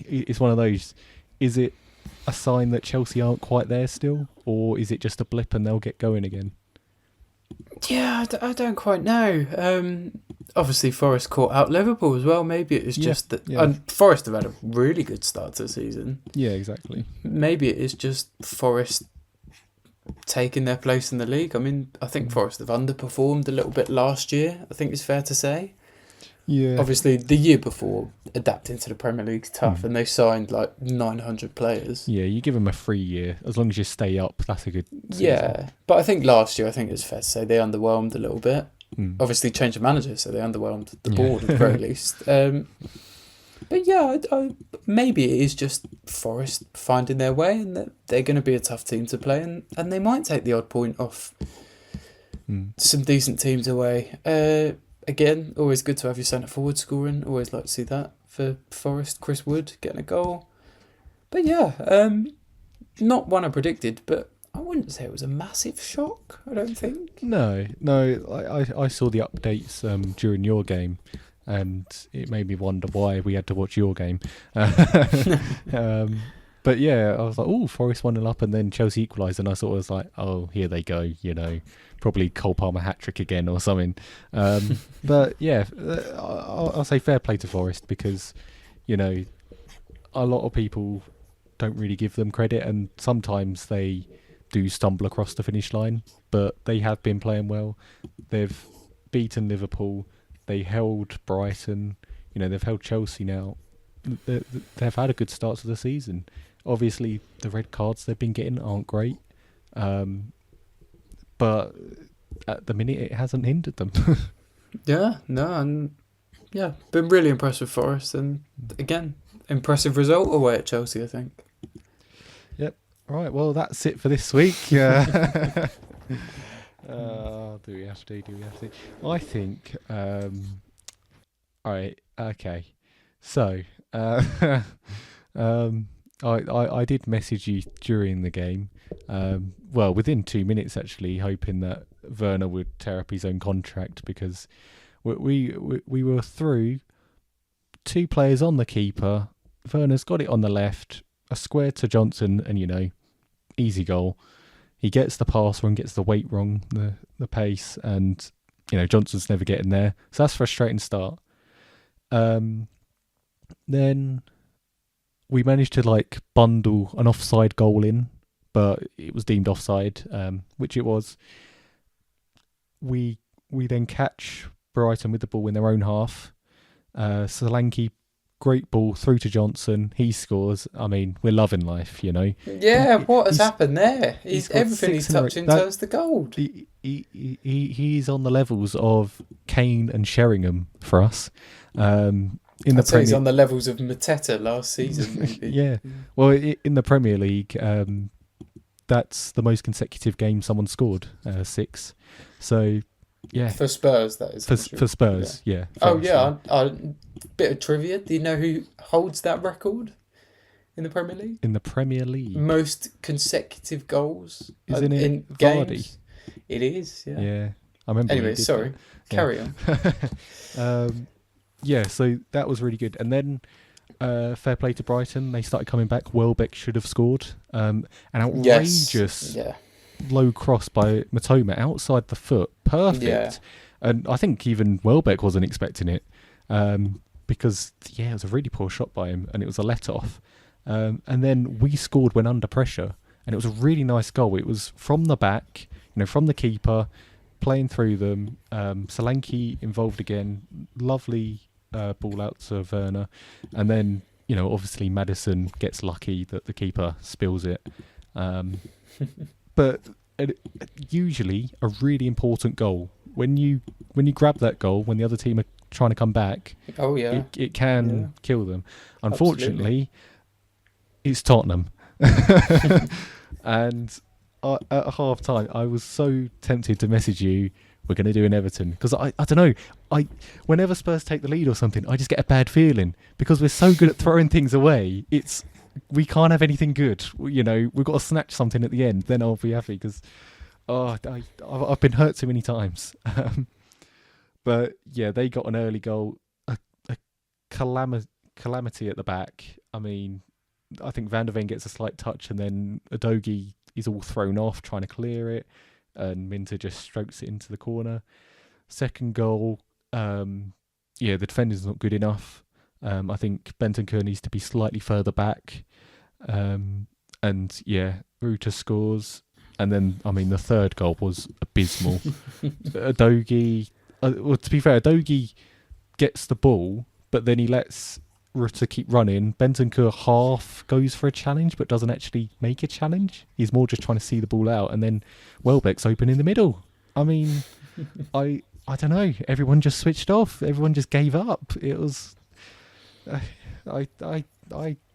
it's one of those. Is it a sign that Chelsea aren't quite there still, or is it just a blip and they'll get going again? Yeah, I don't quite know. Obviously, Forest caught out Liverpool as well. Maybe it is just that. Yeah. And Forest have had a really good start to the season. Yeah, exactly. Maybe it is just Forest taking their place in the league. I mean, I think Forest have underperformed a little bit last year. I think it's fair to say. Yeah. Obviously, the year before, adapting to the Premier League's tough, and they signed like 900 players. Yeah, you give them a free year. As long as you stay up, that's a good season. Yeah, but I think last year, I think it's fair to say they underwhelmed a little bit. Obviously, changed the manager, so they underwhelmed the board at the very least. But yeah, maybe it is just Forest finding their way, and that they're going to be a tough team to play, and they might take the odd point off some decent teams away. Again, always good to have your centre forward scoring. Always like to see that for Forest. Chris Wood getting a goal. But yeah, not one I predicted, but I wouldn't say it was a massive shock, I don't think. No. I saw the updates during your game, and it made me wonder why we had to watch your game. But yeah, I was like, oh, Forest 1-0 up, and then Chelsea equalised, and I sort of was like, oh, here they go, probably Cole Palmer hat-trick again or something. But yeah, I'll say fair play to Forest, because, a lot of people don't really give them credit, and sometimes they do stumble across the finish line, but they have been playing well. They've beaten Liverpool, they held Brighton, they've held Chelsea now. They've had a good start to the season. Obviously, the red cards they've been getting aren't great, but at the minute it hasn't hindered them. Been really impressed with Forest, and again, impressive result away at Chelsea, I think. Yep. Right, well, that's it for this week. Do we have to? I think, alright, okay. So, I did message you during the game, within 2 minutes actually, hoping that Werner would tear up his own contract, because we were through 2 players on the keeper. Werner's got it on the left, a square to Johnson, and easy goal. He gets the pass wrong, gets the weight wrong, the pace, and Johnson's never getting there. So that's a frustrating start. Then we managed to bundle an offside goal in, but it was deemed offside, which it was. We then catch Brighton with the ball in their own half. Solanke, great ball through to Johnson. He scores. I mean, we're loving life, Yeah, what has happened there? Everything he's touching turns to gold. He's on the levels of Kane and Sheringham for us. I'd say he's on the levels of Mateta last season, maybe. Yeah. Well, in the Premier League, that's the most consecutive games someone scored, 6. So, yeah. For Spurs, that is. For Spurs, yeah. Bit of trivia. Do you know who holds that record in the Premier League? In the Premier League? Most consecutive goals Isn't it in Vardy? games. It is, yeah. Yeah. I remember. Anyway, sorry. Carry on. Yeah, so that was really good. And then, fair play to Brighton. They started coming back. Welbeck should have scored. An outrageous low cross by Matoma outside the foot. Perfect. Yeah. And I think even Welbeck wasn't expecting it, because, it was a really poor shot by him, and it was a let-off. And then we scored when under pressure, and it was a really nice goal. It was from the back, from the keeper, playing through them. Solanke involved again. Lovely ball out to Werner, and then obviously Maddison gets lucky that the keeper spills it. But usually a really important goal, when you grab that goal when the other team are trying to come back, it can kill them. Unfortunately, it's Tottenham. And at half time I was so tempted to message you, we're going to do an Everton, because I don't know, whenever Spurs take the lead or something, I just get a bad feeling, because we're so good at throwing things away. We can't have anything good, we've got to snatch something at the end, then I'll be happy, because I've been hurt too many times. But yeah, they got an early goal, a calamity at the back. I mean, I think Van der Ven gets a slight touch, and then Udogie is all thrown off trying to clear it, and Minter just strokes it into the corner. Second goal, Yeah, the defending's not good enough. I think Bentancur needs to be slightly further back. And yeah, Ruta scores. And then, I mean, the third goal was abysmal. Adogi, well, to be fair, Adogi gets the ball, but then he lets Ruta keep running. Bentancur half goes for a challenge, but doesn't actually make a challenge. He's more just trying to see the ball out. And then Welbeck's open in the middle. I mean, I don't know. Everyone just switched off. Everyone just gave up. It was...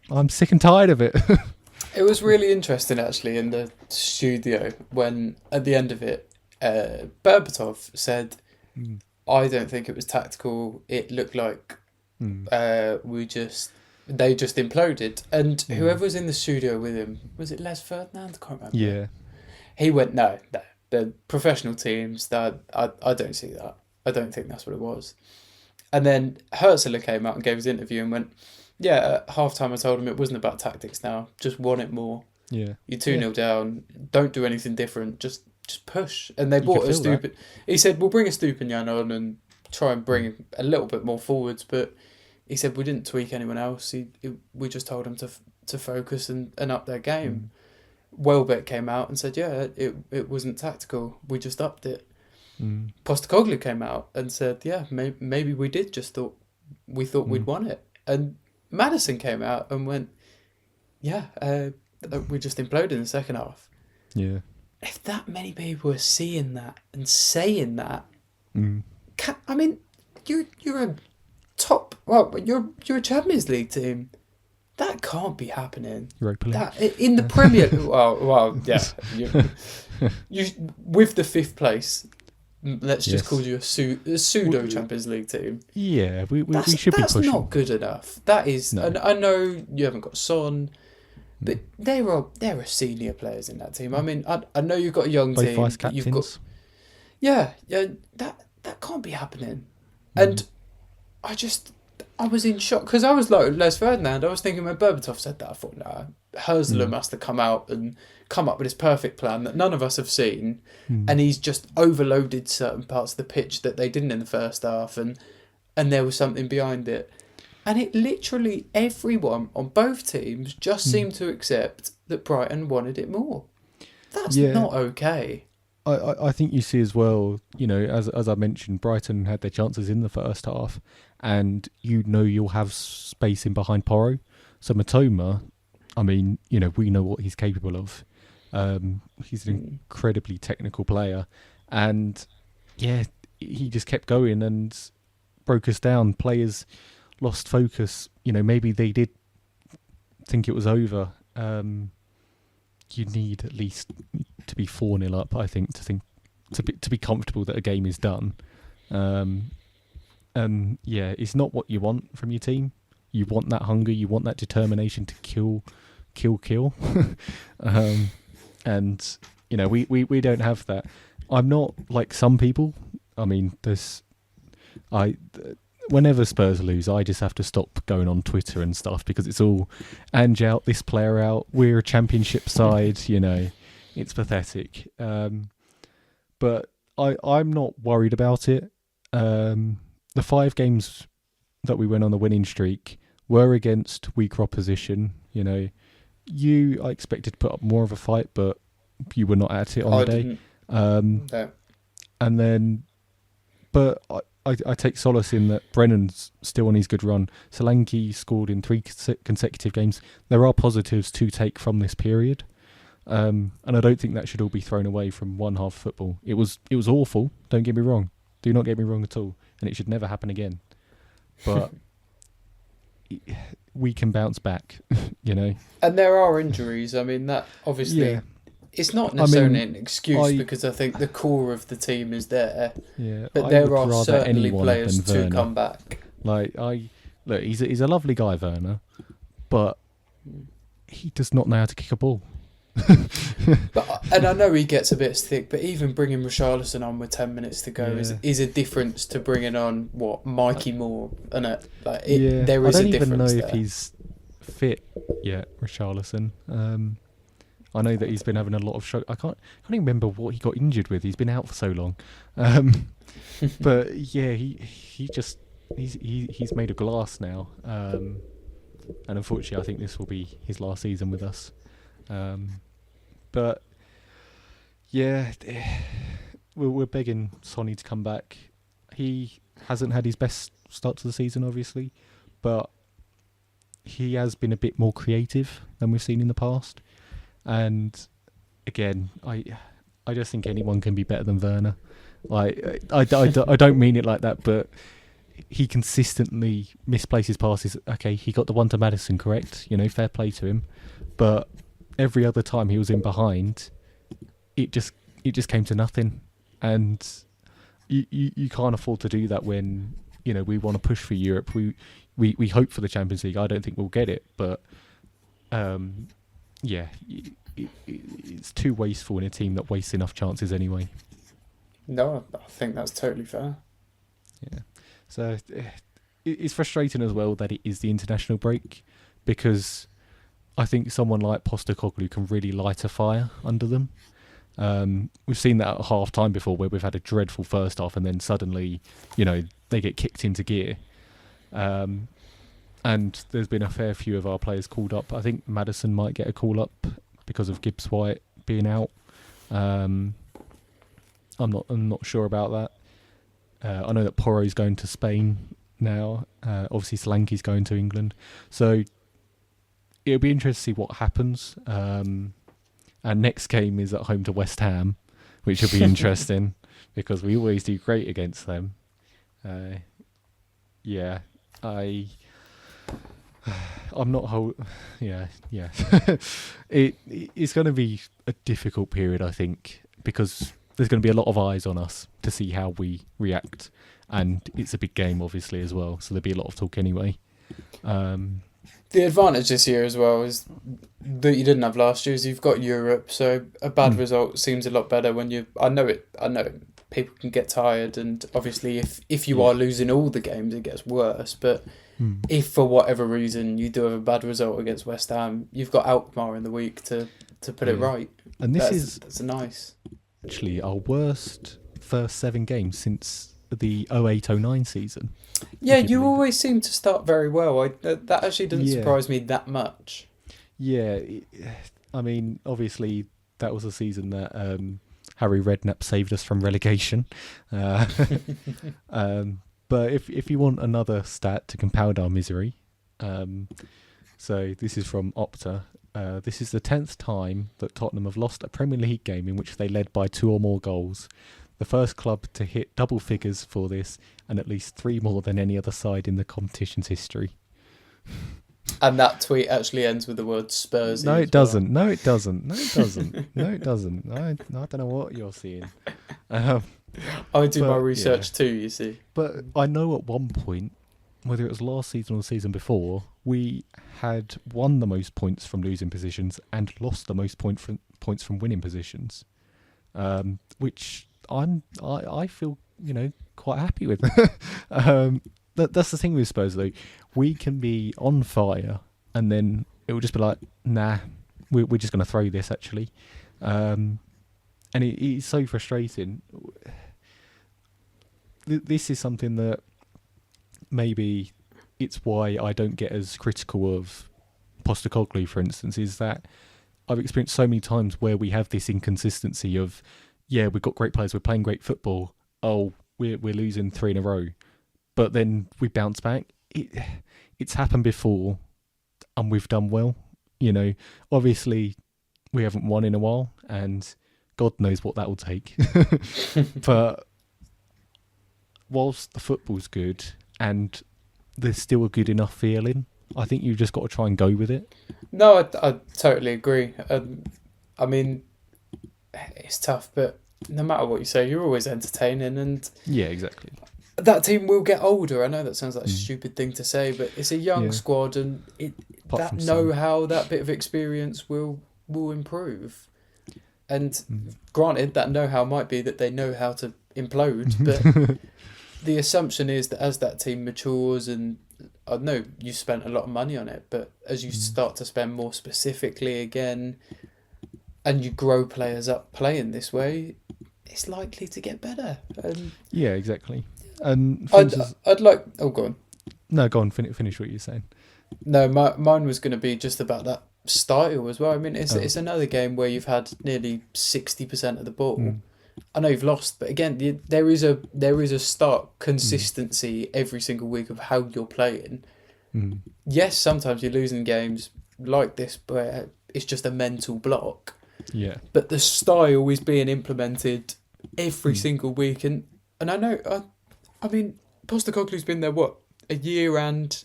I'm sick and tired of it. It was really interesting, actually, in the studio when, at the end of it, Berbatov said, I don't think it was tactical. It looked like they just imploded. And whoever was in the studio with him, was it Les Ferdinand? I can't remember. Yeah. He went, no, the professional teams, that I don't see that. I don't think that's what it was. And then Herzler came out and gave his interview and went, yeah, at half-time I told him it wasn't about tactics now. Just want it more. Yeah. You're 2-0 down. Don't do anything different. Just push. And they brought a stupid... He said, we'll bring a Stupinian on and try and bring him a little bit more forwards. But he said, we didn't tweak anyone else. We just told them to focus and up their game. Welbeck came out and said, yeah, it wasn't tactical. We just upped it. Postecoglou came out and said, yeah, maybe we did just thought we'd won it. And Madison came out and went, yeah, we just imploded in the second half. Yeah. If that many people are seeing that and saying that, I mean, you're a top, well, you're a Champions League team. That can't be happening. Europa League. That in the Premier, well, yeah, you with the fifth place. Let's just call you a pseudo Champions League team. Yeah, we should be pushing. That's not good enough. That is, no. And I know you haven't got Son, but there are senior players in that team. I mean, I know you've got a young Both team. vice captains. You've got, yeah, that can't be happening. And I was in shock because I was like Les Ferdinand. I was thinking when Berbatov said that, I thought, nah, Herzler must have come out and come up with his perfect plan that none of us have seen, and he's just overloaded certain parts of the pitch that they didn't in the first half, and there was something behind it. And it literally everyone on both teams just seemed to accept that Brighton wanted it more. That's not okay. I think you see as well, you know, as I mentioned, Brighton had their chances in the first half, and you'll have space in behind Porro. So Matoma, I mean, you know, we know what he's capable of. He's an incredibly technical player, and yeah, he just kept going and broke us down. Players lost focus. You know, maybe they did think it was over. You need at least to be 4-0 up, I think, to be comfortable that a game is done. And yeah, it's not what you want from your team. You want that hunger, you want that determination to kill. And you know, we don't have that. I'm not like some people. I mean, whenever Spurs lose, I just have to stop going on Twitter and stuff because it's all Ange out, this player out, we're a championship side, you know, it's pathetic. But I'm not worried about it. The 5 games that we went on the winning streak were against weaker opposition, you know. I expected to put up more of a fight, but you were not at it on the day. No. And then, but I take solace in that Brennan's still on his good run. Solanke scored in 3 consecutive games. There are positives to take from this period. And I don't think that should all be thrown away from one half of football. It was awful, don't get me wrong. Do not get me wrong at all. And it should never happen again. But we can bounce back, you know. And there are injuries. I mean, that obviously... It's not necessarily an excuse because I think the core of the team is there. Yeah, but there are certainly players to come back. Like look, he's a lovely guy, Werner, but he does not know how to kick a ball. And I know he gets a bit thick, but even bringing Richarlison on with 10 minutes to go is a difference to bringing on Mikey Moore, isn't it? Like there is a difference. I don't even know there. if he's fit yet, Richarlison. I know that he's been having a lot of show. I can't even remember what he got injured with. He's been out for so long. But yeah, he's made of glass now. And unfortunately, I think this will be his last season with us. But yeah, we're begging Sonny to come back. He hasn't had his best start to the season, obviously, but he has been a bit more creative than we've seen in the past. And again, I just think anyone can be better than Werner. Like I don't mean it like that, but he consistently misplaces passes. Okay, he got the one to Maddison correct, fair play to him. But every other time he was in behind, it just came to nothing. And you can't afford to do that when we want to push for Europe. We hope for the Champions League. I don't think we'll get it, but it's too wasteful in a team that wastes enough chances anyway. No, I think that's totally fair. Yeah, so it's frustrating as well that it is the international break, because I think someone like Postecoglou can really light a fire under them. We've seen that at half time before, where we've had a dreadful first half and then suddenly, they get kicked into gear. And there's been a fair few of our players called up. I think Maddison might get a call up because of Gibbs White being out. I'm not sure about that. I know that Porro's going to Spain now. Obviously Solanke's going to England. So it'll be interesting to see what happens. Our next game is at home to West Ham, which will be interesting because we always do great against them. I'm not it's going to be a difficult period, I think, because there's going to be a lot of eyes on us to see how we react, and it's a big game obviously as well, so there'll be a lot of talk anyway. The advantage this year as well is that you didn't have last year is you've got Europe, so a bad result seems a lot better when you. I know people can get tired, and obviously if you are losing all the games, it gets worse. But if for whatever reason you do have a bad result against West Ham, you've got Alkmaar in the week to put it right. And that's nice. Actually, our worst first 7 games since the 08-09 season. Yeah, you always seem to start very well. That actually doesn't surprise me that much. Yeah, I mean, obviously that was a season that Harry Redknapp saved us from relegation. But if you want another stat to compound our misery, so this is from Opta. This is the 10th time that Tottenham have lost a Premier League game in which they led by 2 or more goals. The first club to hit double figures for this, and at least 3 more than any other side in the competition's history. And that tweet actually ends with the word Spurs. No, it doesn't. No, it doesn't. No, it doesn't. No, it doesn't. I don't know what you're seeing. I do my research too, you see. But I know at one point, whether it was last season or the season before, we had won the most points from losing positions and lost the most points from winning positions, which I feel quite happy with. That's the thing with Spurs though. We can be on fire and then it will just be like, nah, we're just going to throw this actually, and it's so frustrating. This is something that maybe it's why I don't get as critical of Postecoglou, for instance, is that I've experienced so many times where we have this inconsistency of, we've got great players, we're playing great football, we're losing 3 in a row, but then we bounce back. It's happened before and we've done well. Obviously we haven't won in a while and God knows what that will take. But whilst the football's good and there's still a good enough feeling, I think you've just got to try and go with it. No, I totally agree. I mean, it's tough, but no matter what you say, you're always entertaining. And yeah, exactly. That team will get older. I know that sounds like a stupid thing to say, but it's a young squad, and that know-how, that bit of experience will improve. And granted, that know-how might be that they know how to implode, but the assumption is that as that team matures, and I know you spent a lot of money on it, but as you start to spend more specifically again, and you grow players up playing this way, it's likely to get better. Yeah, exactly. And for I'd instance, I'd like. Oh, go on. no, go on, finish what you're saying. No, mine was going to be just about that style as well. I mean, Oh. it's another game where you've had nearly 60% of the ball. Mm. I know you've lost, but again, there is a stark consistency every single week of how you're playing. Mm. Yes, sometimes you're losing games like this, where it's just a mental block. Yeah. But the style is being implemented every single week, and I know, I mean, Postecoglou's been there a year and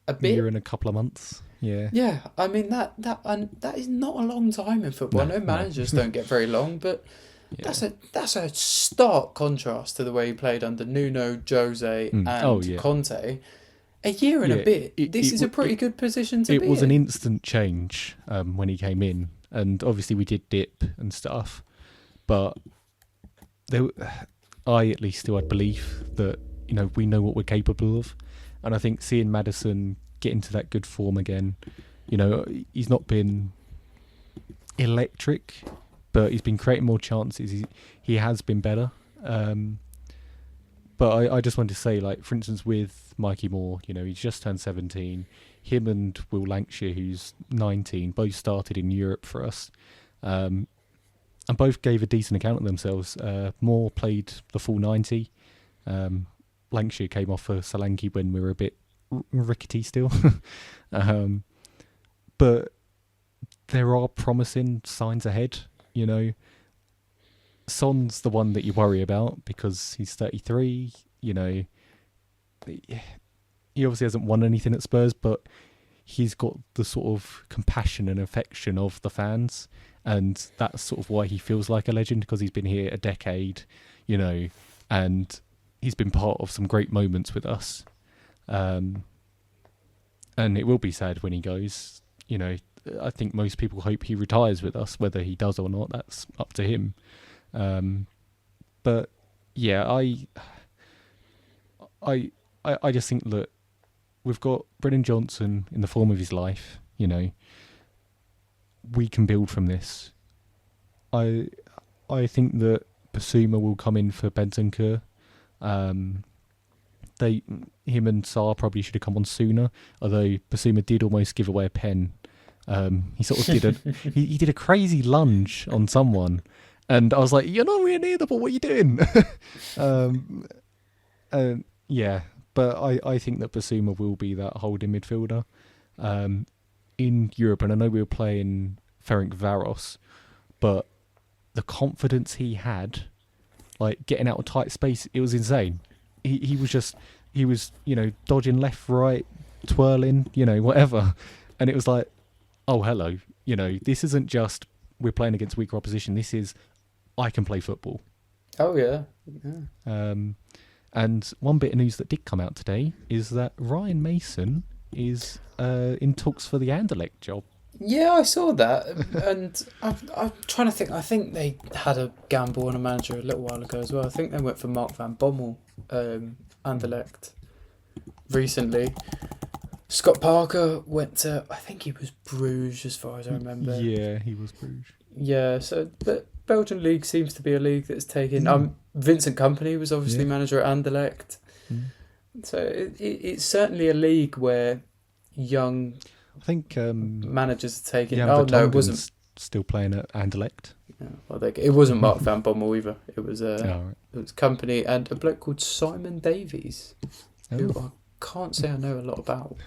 a bit. Year and a couple of months. Yeah. Yeah, I mean that is not a long time in football. I know managers don't get very long, but Yeah. that's a stark contrast to the way he played under Nuno, Jose, and Conte. A year and a bit. This is a pretty good position to be in. It was an instant change when he came in, and obviously we did dip and stuff, but I at least still had belief that we know what we're capable of, and I think seeing Maddison get into that good form again, he's not been electric, but he's been creating more chances. He has been better. But I just wanted to say, like, for instance, with Mikey Moore, he's just turned 17. Him and Will Lancashire, who's 19, both started in Europe for us. And both gave a decent account of themselves. Moore played the full 90. Lancashire came off for Solanke when we were a bit rickety still. But there are promising signs ahead, Son's the one that you worry about because he's 33, He obviously hasn't won anything at Spurs, but he's got the sort of compassion and affection of the fans, and that's sort of why he feels like a legend, because he's been here a decade, and he's been part of some great moments with us. And it will be sad when he goes. I think most people hope he retires with us. Whether he does or not, that's up to him. But yeah, I just think that we've got Brennan Johnson in the form of his life. We can build from this. I think that Basuma will come in for Bentancur. Him and Sarr probably should have come on sooner. Although Basuma did almost give away a pen. He sort of he did a crazy lunge on someone. And I was like, you're not really near the ball, what are you doing? Yeah, but I think that Basuma will be that holding midfielder in Europe. And I know we were playing Ferencvaros, but the confidence he had, like getting out of tight space, it was insane. He was dodging left, right, twirling, whatever. And it was like, oh, hello. This isn't just we're playing against weaker opposition. This is I can play football. Oh, yeah. And one bit of news that did come out today is that Ryan Mason is in talks for the Anderlecht job. Yeah, I saw that. And I'm trying to think. I think they had a gamble on a manager a little while ago as well. I think they went for Mark van Bommel, Anderlecht, recently. Scott Parker went to, I think he was Bruges as far as I remember. Yeah, he was Bruges. Yeah, so but Belgian league seems to be a league that's taken. Vincent Kompany was obviously manager at Anderlecht. So it's certainly a league where young managers are taking. Yeah, no, it wasn't. Still playing at Anderlecht. Yeah, well, it wasn't Mark van Bommel either. It was right. It was Kompany and a bloke called Simon Davies, who I can't say I know a lot about.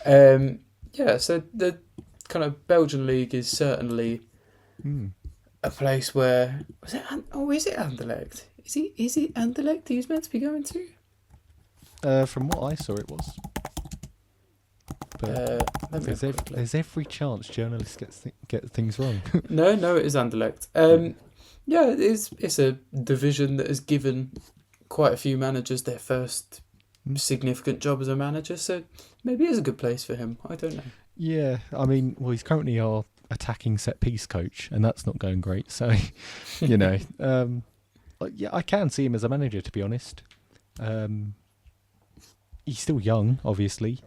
Yeah, so the kind of Belgian league is certainly a place where is it Anderlecht? Is it Anderlecht he's meant to be going to? From what I saw, it was. But there's every chance journalists get things wrong. No, it is Anderlecht. Yeah, it's a division that has given quite a few managers their first significant job as a manager, so maybe it's a good place for him. I don't know. Yeah, I mean, well, he's currently our attacking set piece coach, and that's not going great. So, yeah, I can see him as a manager, to be honest. He's still young, obviously.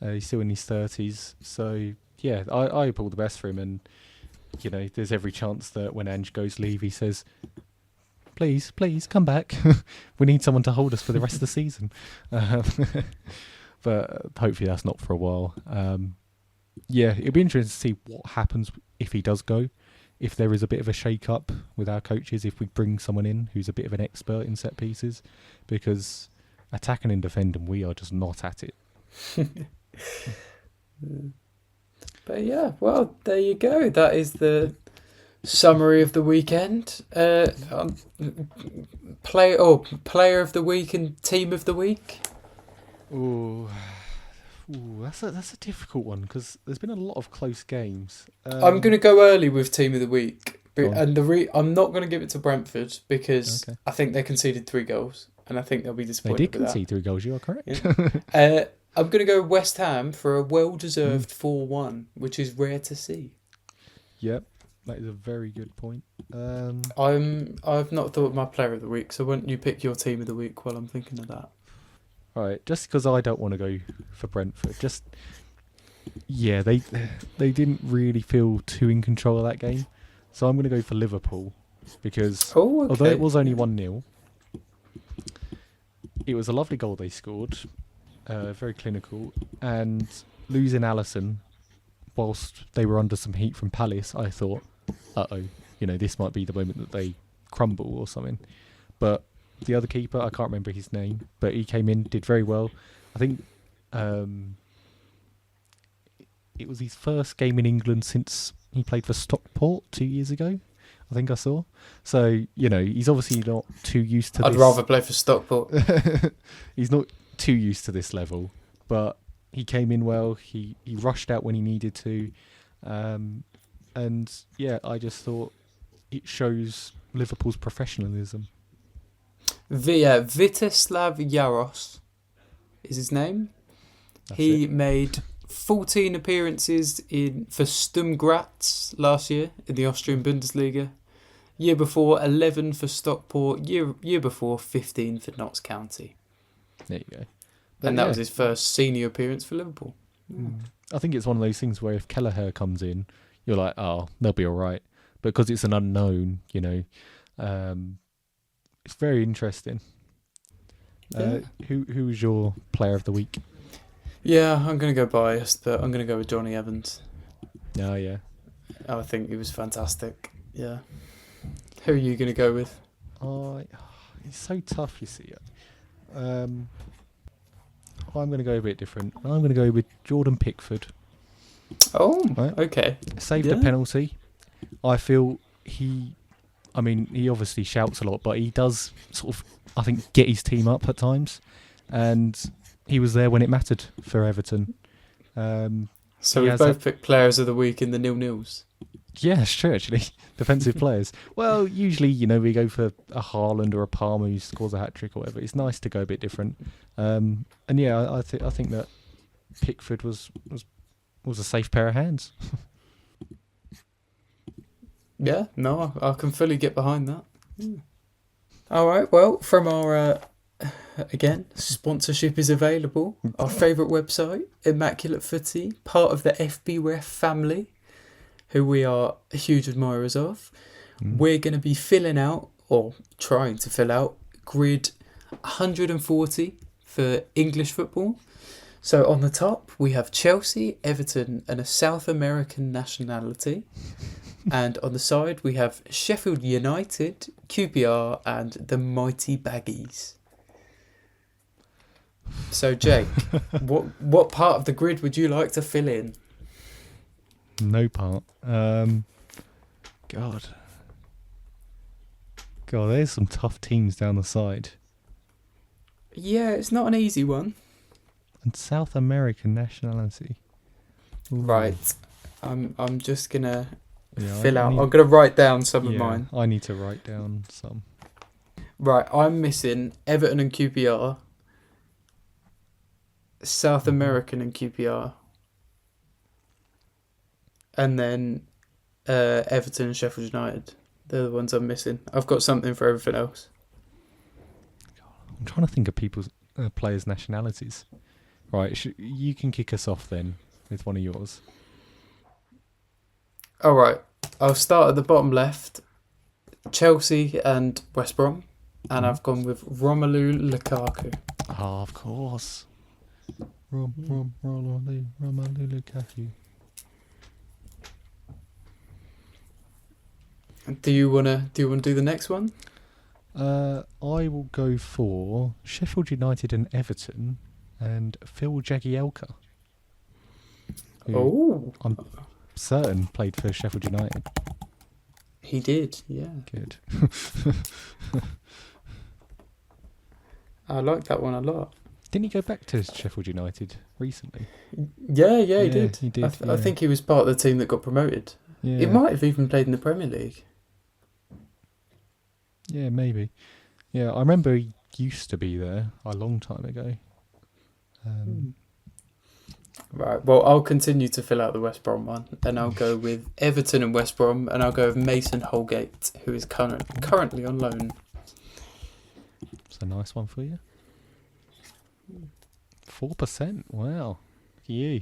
He's still in his 30s, so yeah, I hope all the best for him. And there's every chance that when Ange goes leave, he says, please come back. We need someone to hold us for the rest of the season. But hopefully that's not for a while. It'd be interesting to see what happens if he does go. If there is a bit of a shake-up with our coaches, if we bring someone in who's a bit of an expert in set pieces, because attacking and defending, we are just not at it. But yeah, well, there you go. That is the summary of the weekend. Player of the week and team of the week. That's a difficult one because there's been a lot of close games. I'm going to go early with team of the week, and I'm not going to give it to Brentford because I think they conceded 3 goals, and I think they'll be disappointed. They did concede 3 goals. You are correct. Yeah. I'm going to go West Ham for a well-deserved 4-1, which is rare to see. Yep, that is a very good point. I've not thought of my player of the week, so why don't you pick your team of the week while I'm thinking of that? Right, just because I don't want to go for Brentford, they didn't really feel too in control of that game, so I'm going to go for Liverpool because although it was only 1-0, it was a lovely goal they scored, very clinical, and losing Alisson whilst they were under some heat from Palace, I thought, this might be the moment that they crumble or something, but the other keeper, I can't remember his name, but he came in, did very well. I think it was his first game in England since he played for Stockport 2 years ago, I think I saw. So, he's obviously not too used to this. I'd rather play for Stockport. He's not too used to this level, but he came in well. He rushed out when he needed to. I just thought it shows Liverpool's professionalism. Viteslav Jaros is his name. He made 14 appearances for Sturm Graz last year in the Austrian Bundesliga. Year before, 11 for Stockport. Year before, 15 for Notts County. There you go. And that was his first senior appearance for Liverpool. I think it's one of those things where if Kelleher comes in, you're like, oh, they'll be all right. But because it's an unknown, it's very interesting. Who was your player of the week? Yeah, I'm going to go biased, but I'm going to go with Johnny Evans. Oh, yeah. I think he was fantastic. Yeah. Who are you going to go with? It's so tough, you see. I'm going to go a bit different. I'm going to go with Jordan Pickford. Oh, right. Okay. Saved a penalty. I feel he obviously shouts a lot, but he does sort of, I think, get his team up at times. And he was there when it mattered for Everton. So we both picked players of the week in the 0-0s. Yeah, it's true, actually. Defensive players. Well, usually, we go for a Haaland or a Palmer who scores a hat-trick or whatever. It's nice to go a bit different. I think that Pickford was a safe pair of hands. Yeah, no, I can fully get behind that. All right, well, from our, again, sponsorship is available. Our favourite website, Immaculate Footy, part of the FBWTF family, who we are huge admirers of. We're going to be filling out, or trying to fill out, grid 140 for English football. So on the top, we have Chelsea, Everton, and a South American nationality. And on the side, we have Sheffield United, QPR, and the Mighty Baggies. So, Jake, what part of the grid would you like to fill in? No part. God, there's some tough teams down the side. Yeah, it's not an easy one. And South American nationality. Ooh. Right. I'm just gonna fill out. I'm gonna write down some of mine. I need to write down some. Right, I'm missing Everton and QPR, South American and QPR, and then Everton and Sheffield United. They're the ones I'm missing. I've got something for everything else. I'm trying to think of people's players' nationalities. Right, you can kick us off then with one of yours. All right. I'll start at the bottom left. Chelsea and West Brom. And I've gone with Romelu Lukaku. Oh, of course. Romelu Lukaku. Do you wanna do the next one? I will go for Sheffield United and Everton and Phil Jagielka. Oh, I'm certain played for Sheffield United. he did. Yeah, Good. I like that one a lot. Didn't he go back to Sheffield United recently? Yeah, he did. He did. I think he was part of the team that got promoted. Yeah. He might have even played in the Premier League. Yeah, maybe. Yeah, I remember he used to be there a long time ago. Right, well, I'll continue to fill out the West Brom one, and I'll go with Everton and West Brom, and I'll go with Mason Holgate, who is currently on loan. It's a nice one for you. 4%. Wow. Look at you.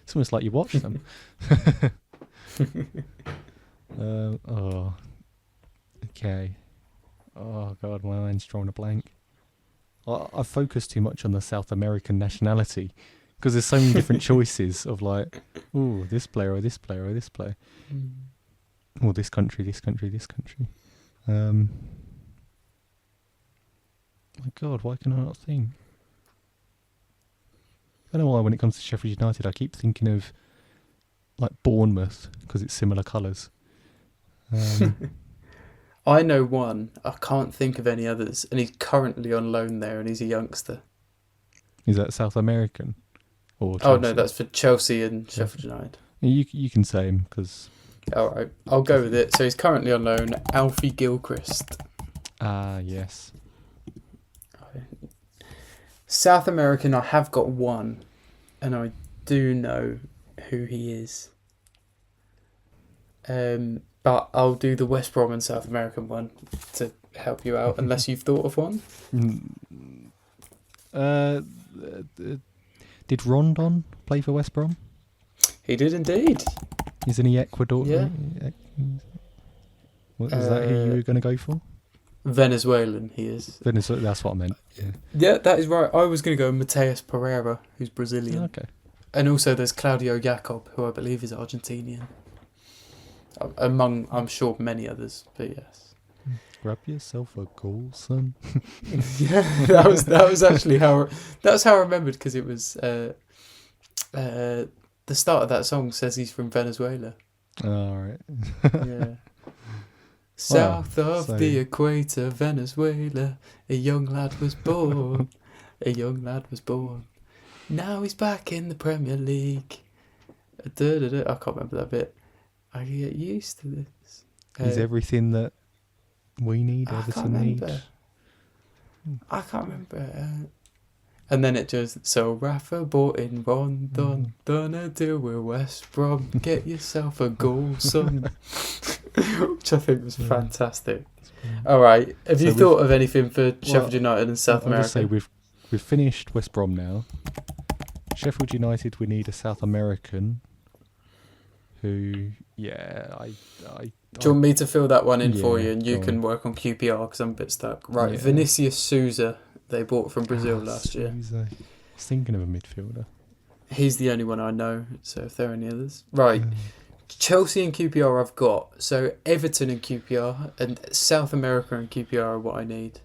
It's almost like you watched them. Oh. Okay. Oh God, my mind's drawn a blank. I focus too much on the South American nationality because there's so many different choices of like, ooh, this player or this player or this player, or this country, this country, this country. My God, why can I not think? I don't know why when it comes to Sheffield United, I keep thinking of like Bournemouth because it's similar colours. I know one. I can't think of any others, and he's currently on loan there, and he's a youngster. Is that South American? Or Oh no, Chelsea? that's for Chelsea and Sheffield United. You can say him because All right, I'll go with it. So he's currently on loan. Alfie Gilchrist. yes. South American, I have got one, and I do know who he is. But I'll do the West Brom and South American one to help you out, unless you've thought of one. Did Rondon play for West Brom? He did indeed. Isn't he Ecuador? Yeah. Is that who you were going to go for? Venezuelan, he is. Venezuela, that's what I meant. Yeah, that is right. I was going to go Mateus Pereira, who's Brazilian. Okay. And also there's Claudio Jacob, who I believe is Argentinian. Among, I'm sure, many others, but yes. Grab yourself a goal, son. Yeah, that was actually that's how I remembered, because it was the start of that song says he's from Venezuela. All right. Yeah. South of the equator, Venezuela, a young lad was born. A young lad was born. Now he's back in the Premier League. I can't remember that bit. I can get used to this. He's everything that we need, Everton need. I can't remember. And then it just, so Rafa bought in Rondon, done a deal with West Brom, get yourself a goal, son. Which I think was fantastic. All right, have you thought of anything for Sheffield United and South America? I'll just say we've finished West Brom now. Sheffield United, we need a South American who, do you want me to fill that one in for you, and you go can on. work on QPR because I'm a bit stuck. Right, Yeah. Vinicius Souza, they bought from Brazil last year. I was thinking of a midfielder. He's the only one I know, so if there are any others. Right, Chelsea and QPR I've got. So Everton and QPR, and South America and QPR are what I need.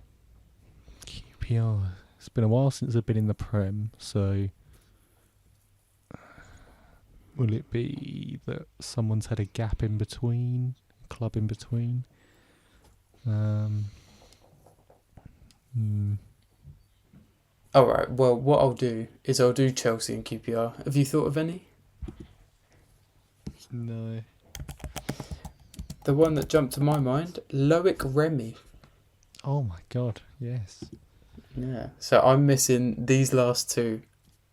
QPR. It's been a while since I've been in the Prem, so will it be that someone's had a gap in between, club in between? All right, well, what I'll do is I'll do Chelsea and QPR. Have you thought of any? No. The one that jumped to my mind, Loic Remy. Oh my God, yes. Yeah. So I'm missing these last two,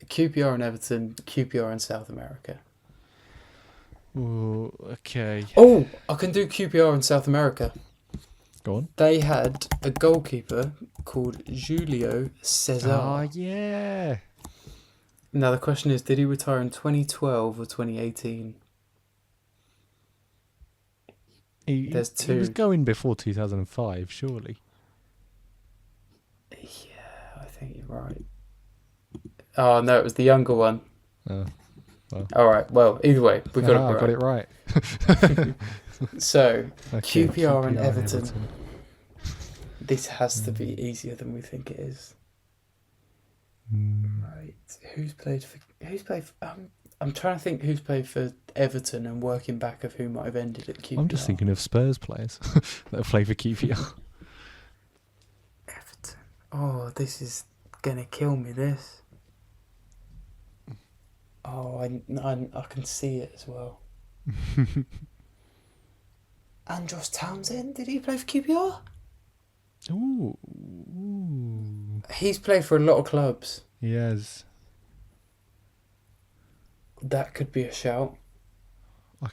QPR and Everton, QPR and South America. Oh, okay. Oh, I can do QPR in South America. Go on. They had a goalkeeper called Julio Cesar. Oh, yeah. Now the question is, did he retire in 2012 or 2018? He There's He was two. going before 2005, surely. Yeah, I think you're right. Oh no, it was the younger one. Oh, All right. Well, either way, we got I it got right. it right. So Okay, QPR and Everton. This has to be Mm. easier than we think it is. Mm. Right. Who's played for? I'm trying to think who's played for Everton and working back of who might have ended at QPR. I'm just thinking of Spurs players that play for QPR. Everton. Oh, this is gonna kill me. This. Oh, I can see it as well. Andros Townsend, did he play for QPR? Ooh. He's played for a lot of clubs. He has. That could be a shout. I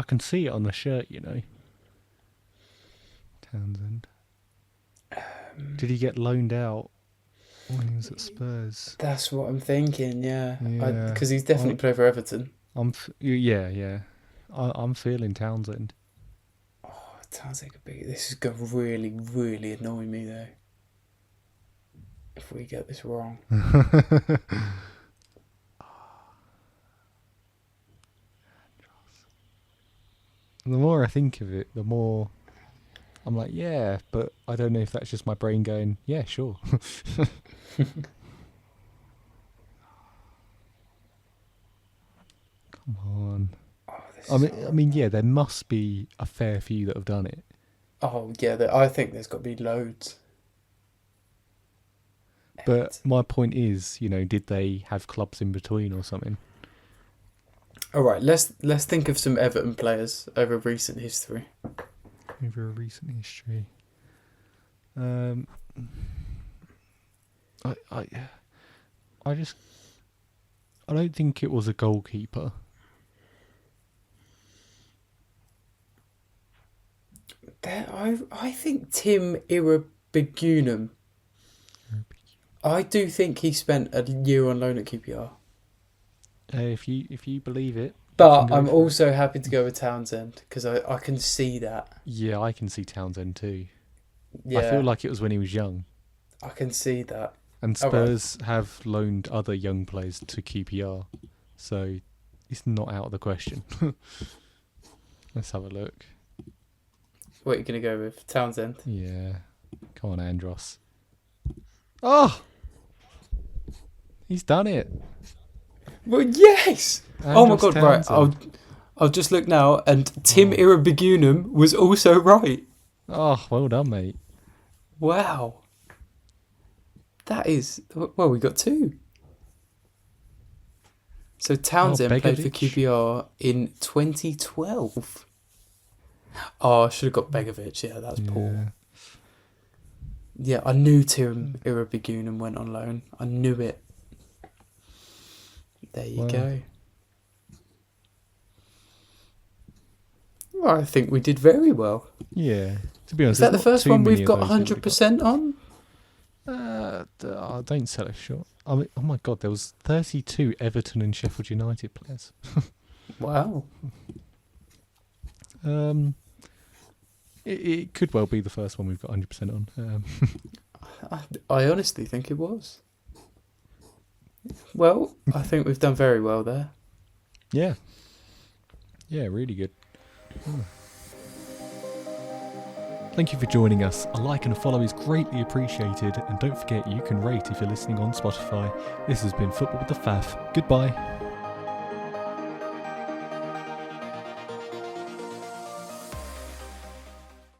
can see it on the shirt, you know. Townsend. Did he get loaned out when he was at Spurs? That's what I'm thinking, yeah. Yeah. Because he's definitely played for Everton. Yeah. I'm feeling Townsend. Oh, Townsend could be. This is going to really, really annoy me, though. If we get this wrong. The more I think of it, the more I'm like, yeah, but I don't know if that's just my brain going, yeah, sure. Come on. Oh, this I is mean, horrible. yeah, there must be a fair few that have done it. Oh, yeah, I think there's got to be loads. But my point is, you know, did they have clubs in between or something? All right, let's think of some Everton players over recent history. Over a recent history. I don't think it was a goalkeeper. I think Tim Irabigunum. I do think he spent a year on loan at QPR. If you believe it. But I'm also happy to go with Townsend because I can see that. Yeah, I can see Townsend too. Yeah, I feel like it was when he was young. I can see that. And Spurs have loaned other young players to QPR, so it's not out of the question. Let's have a look. What are you going to go with? Townsend? Yeah. Come on, Andros. Oh! He's done it. Well, yes! Oh my God, right. I'll just look now, and Tim Irabigunum was also right. Oh, well done, mate. Wow. That is... Well, we got two. So Townsend played for Begovic. QPR in 2012. Oh, I should have got Begovic. Yeah, that's poor. Yeah, I knew Tim Irabigunum went on loan. I knew it. There you go. Well, I think we did very well. Yeah. To be honest, Is that the there's not first too one many we've of got those that we 100% on? don't sell it short. I mean, oh my God, there was 32 Everton and Sheffield United players. Wow. It could well be the first one we've got 100% on. I honestly think it was. Well, I think we've done very well there. Yeah. Yeah, really good. Thank you for joining us. A like and a follow is greatly appreciated. And don't forget, you can rate if you're listening on Spotify. This has been Football with the Faff. Goodbye.